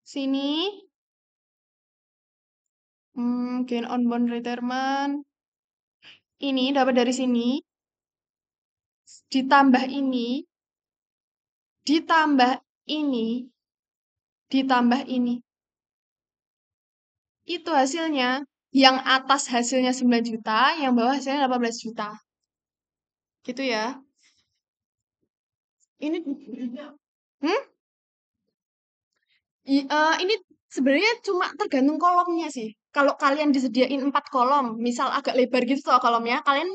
sini. Gain on bond retirement ini dapat dari sini. Ditambah ini. Ditambah ini. Ditambah ini. Itu hasilnya. Yang atas hasilnya 9 juta, yang bawah hasilnya 18 juta. Gitu ya. Ini ini sebenarnya cuma tergantung kolomnya sih. Kalau kalian disediain 4 kolom, misal agak lebar gitu tuh kolomnya, kalian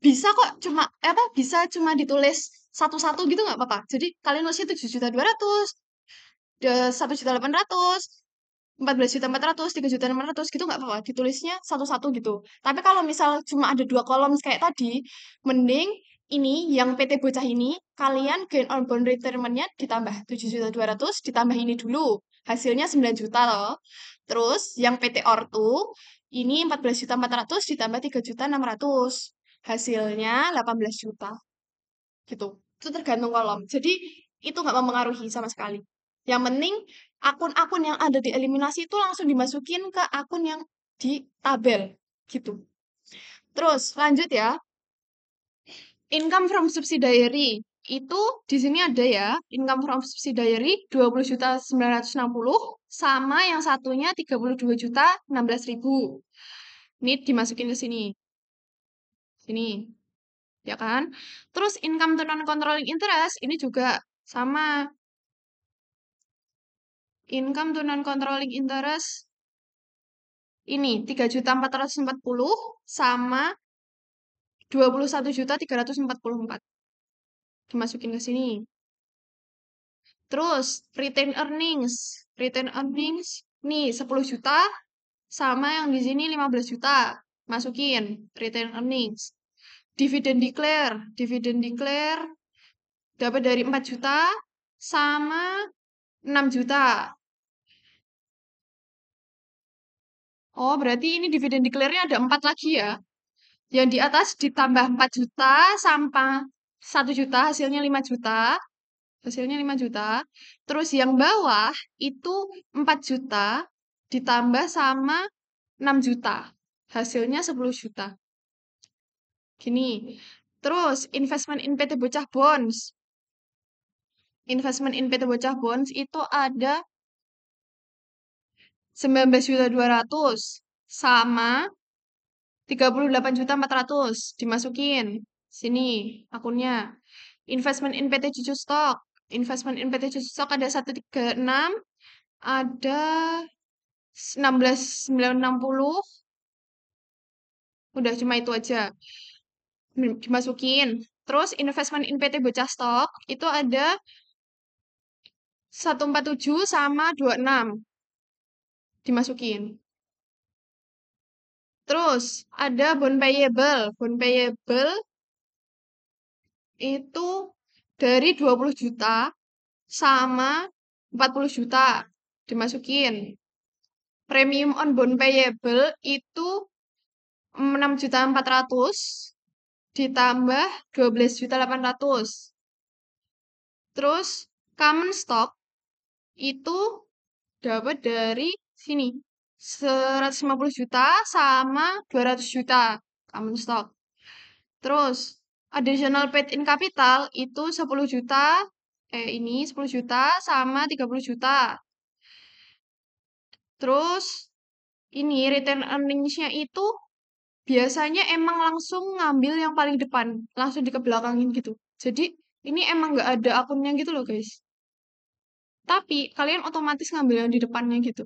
bisa kok cuma bisa cuma ditulis satu-satu gitu nggak apa-apa. Jadi kalian nulisnya 7.200.000, 1.800.000, 14.400.000, 3.600.000 gitu nggak apa-apa. Ditulisnya satu-satu gitu. Tapi kalau misal cuma ada 2 kolom kayak tadi, mending ini yang PT Bocah ini kalian gain on bond retirement-nya ditambah 7.200.000 ditambah ini dulu. Hasilnya 9 juta loh. Terus yang PT Ortu ini 14.400.000 ditambah 3.600.000. Hasilnya 18 juta. Gitu. Itu tergantung kolom. Jadi itu nggak mempengaruhi sama sekali. Yang penting akun-akun yang ada di eliminasi itu langsung dimasukin ke akun yang di tabel. Gitu. Terus lanjut ya. Income from subsidiary itu di sini ada ya, income from subsidiary 20.960 sama yang satunya 32.016.000. Ini dimasukin ke sini. Sini. Ya kan? Terus income to non controlling interest ini juga sama. Income to non controlling interest ini 3.440 sama 21.344. Dimasukin ke sini. Terus retained earnings. Retained earnings nih 10 juta sama yang di sini 15 juta. Masukin retained earnings. Dividend declare. Dividend declare dapat dari 4 juta sama 6 juta. Oh, berarti ini dividen declare-nya ada 4 lagi ya. Yang di atas ditambah 4 juta sampai 1 juta, hasilnya 5 juta. Hasilnya 5 juta. Terus yang bawah itu 4 juta ditambah sama 6 juta. Hasilnya 10 juta. Gini. Terus investment in PT Bocah Bonds. Investment in PT Bocah Bonds itu ada 19.200.000 sama 38.400.000 dimasukin. Sini akunnya. Investment in PT Cucu Stock. Investment in PT Cucu Stock ada 136, ada 16.960. Udah cuma itu aja. Dimasukin. Terus investment in PT Bocah Stock itu ada 147 sama 26. Dimasukin. Terus ada bond payable. Bond payable itu dari 20 juta sama 40 juta dimasukin. Premium on bond payable itu 6.400.000 ditambah 12.800.000. Terus common stock itu dapat dari sini 150 juta sama 200 juta common stock. Terus additional paid in capital itu 10 juta, ini 10 juta sama 30 juta. Terus ini return earnings-nya itu biasanya emang langsung ngambil yang paling depan, langsung dikebelakangin gitu. Jadi ini emang nggak ada akunnya gitu loh guys. Tapi kalian otomatis ngambil yang di depannya gitu.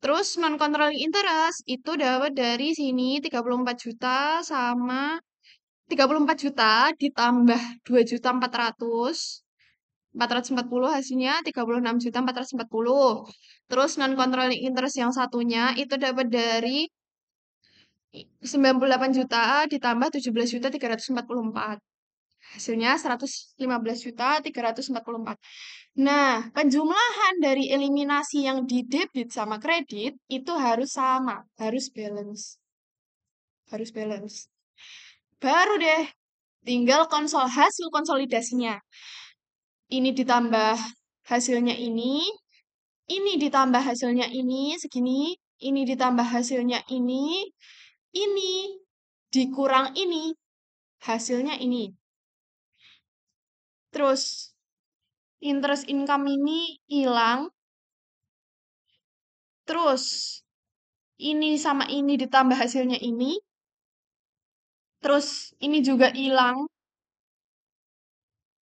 Terus non-controlling interest itu dapat dari sini 34 juta sama 34 juta ditambah 2.400.440 hasilnya 36.440. Terus non-controlling interest yang satunya itu dapat dari 98 juta ditambah 17.344. Hasilnya 115.344. Nah, penjumlahan dari eliminasi yang di debit sama kredit itu harus sama, harus balance. Harus balance. Baru deh, tinggal hasil konsolidasinya. Ini ditambah hasilnya ini ditambah hasilnya ini segini, ini ditambah hasilnya ini dikurang ini, hasilnya ini. Terus interest income ini hilang. Terus ini sama ini ditambah hasilnya ini. Terus ini juga hilang.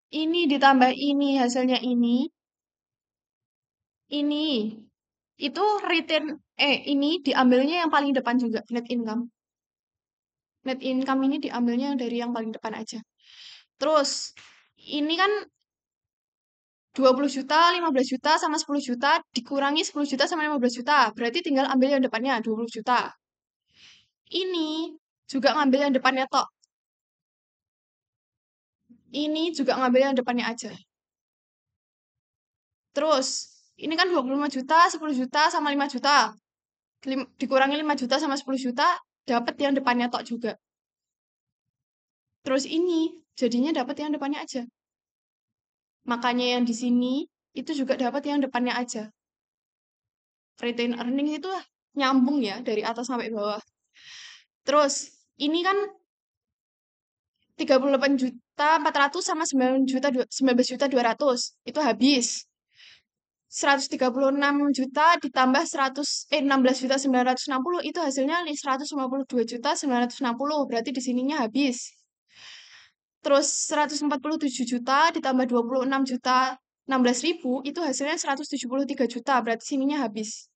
Ini ditambah ini hasilnya ini. Ini itu return ini diambilnya yang paling depan juga net income. Net income ini diambilnya dari yang paling depan aja. Terus ini kan 20 juta, 15 juta sama 10 juta dikurangi 10 juta sama 15 juta. Berarti tinggal ambil yang depannya 20 juta. Ini juga ngambil yang depannya tok. Ini juga ngambil yang depannya aja. Terus ini kan 25 juta, 10 juta sama 5 juta. Dikurangi 5 juta sama 10 juta dapat yang depannya tok juga. Terus ini jadinya dapat yang depannya aja. Makanya yang di sini itu juga dapat yang depannya aja. Retain earnings itu nyambung ya dari atas sampai bawah. Terus ini kan 38.400 sama 19.200 itu habis. 136 juta ditambah 16.960 itu hasilnya 152.960 berarti di sininya habis. Terus 147 juta ditambah 26 juta 16.000 itu hasilnya 173 juta berarti sininya habis.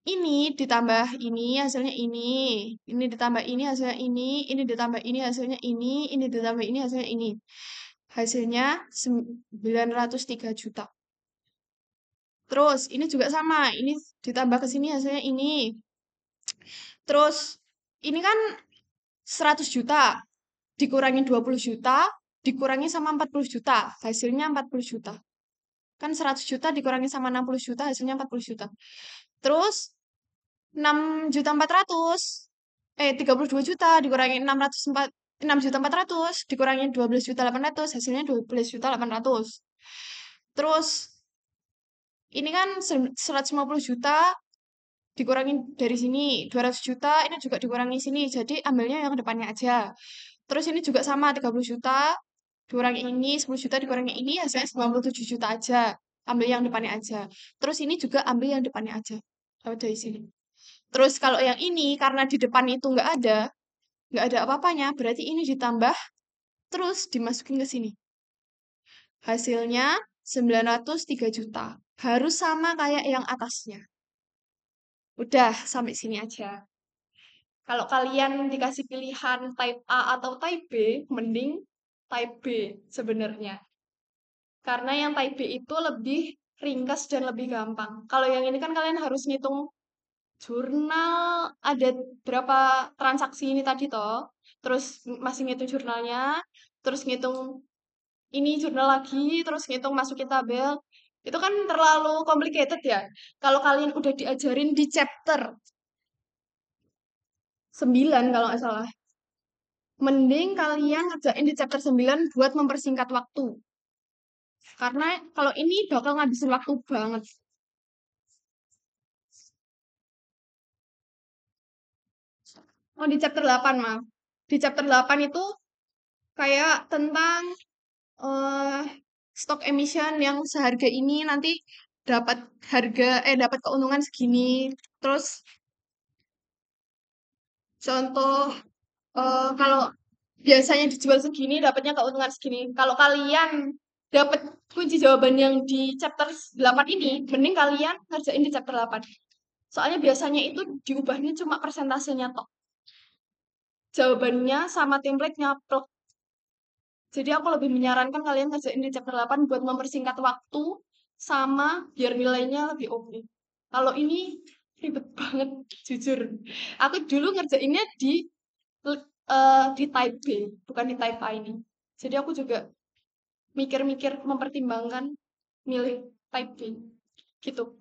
Ini ditambah ini hasilnya ini ditambah ini hasilnya ini ditambah ini hasilnya ini ditambah ini hasilnya ini. Hasilnya 903 juta. Terus ini juga sama, ini ditambah ke sini hasilnya ini. Terus ini kan 100 juta dikurangi 20 juta dikurangi sama 40 juta, hasilnya 40 juta. Kan 100 juta dikurangi sama 60 juta, hasilnya 40 juta. Terus 32 juta dikurangi 6 juta 400 dikurangi 12 juta 800, hasilnya 12 juta 800. Terus ini kan 150 juta dikurangi dari sini 200 juta, ini juga dikurangi sini, jadi ambilnya yang depannya aja. Terus ini juga sama 30 juta dikurangi ini, 10 juta dikurangi ini, hasilnya 97 juta aja. Ambil yang depannya aja. Terus ini juga ambil yang depannya aja. Dapat dari sini. Terus kalau yang ini karena di depan itu nggak ada apa-apanya, berarti ini ditambah terus dimasukin ke sini. Hasilnya 903 juta. Harus sama kayak yang atasnya. Udah, sampai sini aja. Kalau kalian dikasih pilihan type A atau type B, mending type B sebenarnya. Karena yang type B itu lebih ringkas dan lebih gampang. Kalau yang ini kan kalian harus ngitung jurnal, ada berapa transaksi ini tadi toh. Terus masih ngitung jurnalnya, terus ngitung ini jurnal lagi, terus ngitung masukin tabel. Itu kan terlalu complicated ya. Kalau kalian udah diajarin di chapter 9 kalau nggak salah. Mending kalian ngerjain di chapter 9 buat mempersingkat waktu. Karena kalau ini bakal ngabisin waktu banget. Oh, di chapter 8, maaf. Di chapter 8 itu kayak tentang eh stock emission yang seharga ini nanti dapat dapat keuntungan segini. Terus contoh kalau biasanya dijual segini dapatnya keuntungan segini. Kalau kalian dapat kunci jawaban yang di chapter 8 ini, mending kalian ngerjain di chapter 8. Soalnya biasanya itu diubahnya cuma persentasenya tok. Jawabannya sama template-nya plek. Jadi aku lebih menyarankan kalian ngerjain di chapter 8 buat mempersingkat waktu sama biar nilainya lebih oke. Kalau ini ribet banget, jujur. Aku dulu ngerjainnya di type B, bukan di type A ini. Jadi aku juga mikir-mikir mempertimbangkan milih type B gitu.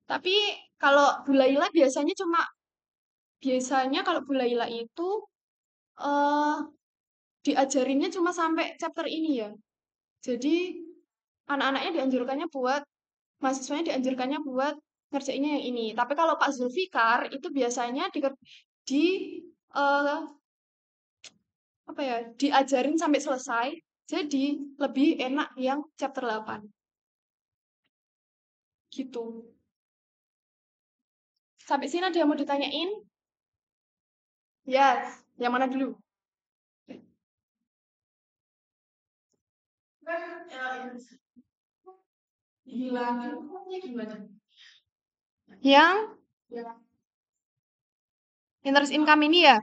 Tapi kalau Bu Laila biasanya kalau Bu Laila itu eh diajarinnya cuma sampai chapter ini ya. Jadi anak-anaknya mahasiswanya dianjurkannya buat ngerjainnya yang ini. Tapi kalau Pak Zulfikar itu biasanya di eh, apa ya, diajarin sampai selesai. Jadi lebih enak yang chapter 8. Gitu. Sampai sini ada yang mau ditanyain? Yes. Yang mana dulu? Yang interest income ini ya?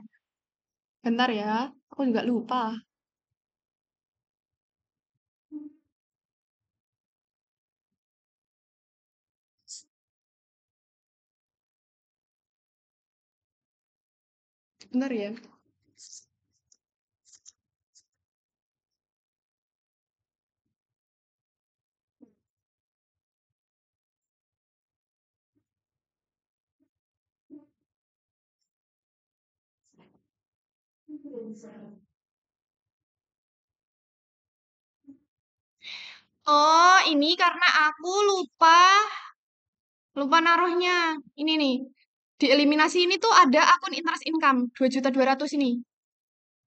Bentar ya, aku juga lupa. Bentar ya. Oh, ini karena aku lupa naruhnya. Ini nih. Di eliminasi ini tuh ada akun interest income 2.200.000 ini.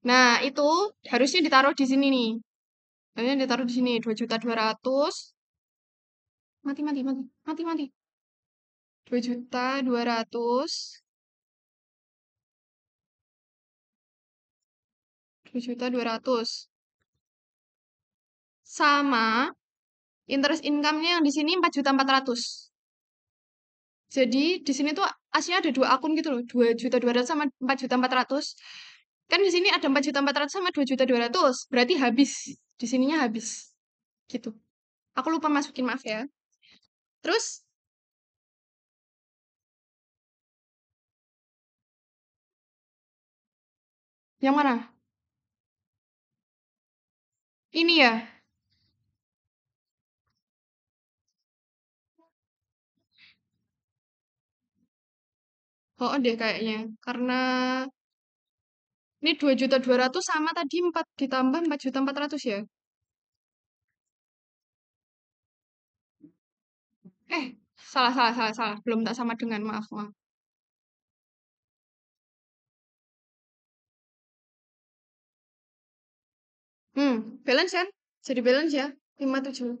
Nah, itu harusnya ditaruh di sini nih. Harusnya ditaruh di sini 2.200.000. Mati. 2.200.000. 2.200.000. Sama interest income-nya yang di sini 4.400.000. Jadi di sini tuh aslinya ada dua akun gitu loh, 2.200.000 sama 4.400.000. Kan di sini ada 4.400.000 sama 2.200.000, berarti habis Di sininya habis. Gitu. Aku lupa masukin, maaf ya. Terus yang mana? Ini ya. Oh deh kayaknya. Karena ini 2.200.000 sama tadi 4 ditambah 4.400.000 ya. Eh, salah salah salah salah. Belum tak sama dengan, maaf maaf. Balance kan? Jadi balance ya. 57.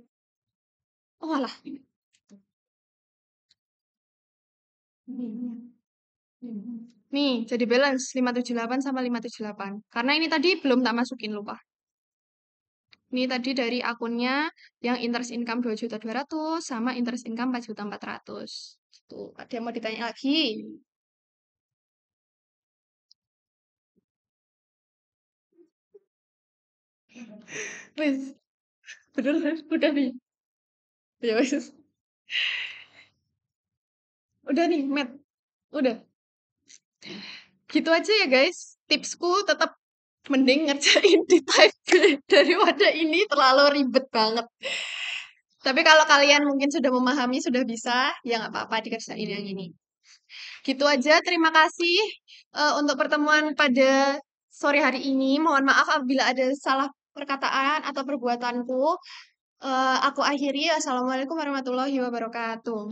Oh alah. Nih, jadi balance 578 sama 578. Karena ini tadi belum tak masukin, lupa. Ini tadi dari akunnya yang interest income 2.200.000 sama interest income 4.400.000. Tuh, ada yang mau ditanya lagi? Wes, bener udah nih. Ya wes. Udah nih, Matt. Udah. Gitu aja ya, guys. Tipsku tetap mending ngerjain di type daripada ini terlalu ribet banget. Tapi kalau kalian mungkin sudah memahami, sudah bisa, ya nggak apa-apa dikerjain yang ini. Gitu aja, terima kasih untuk pertemuan pada sore hari ini. Mohon maaf apabila ada salah perkataan atau perbuatanku. Aku akhiri. Assalamualaikum warahmatullahi wabarakatuh.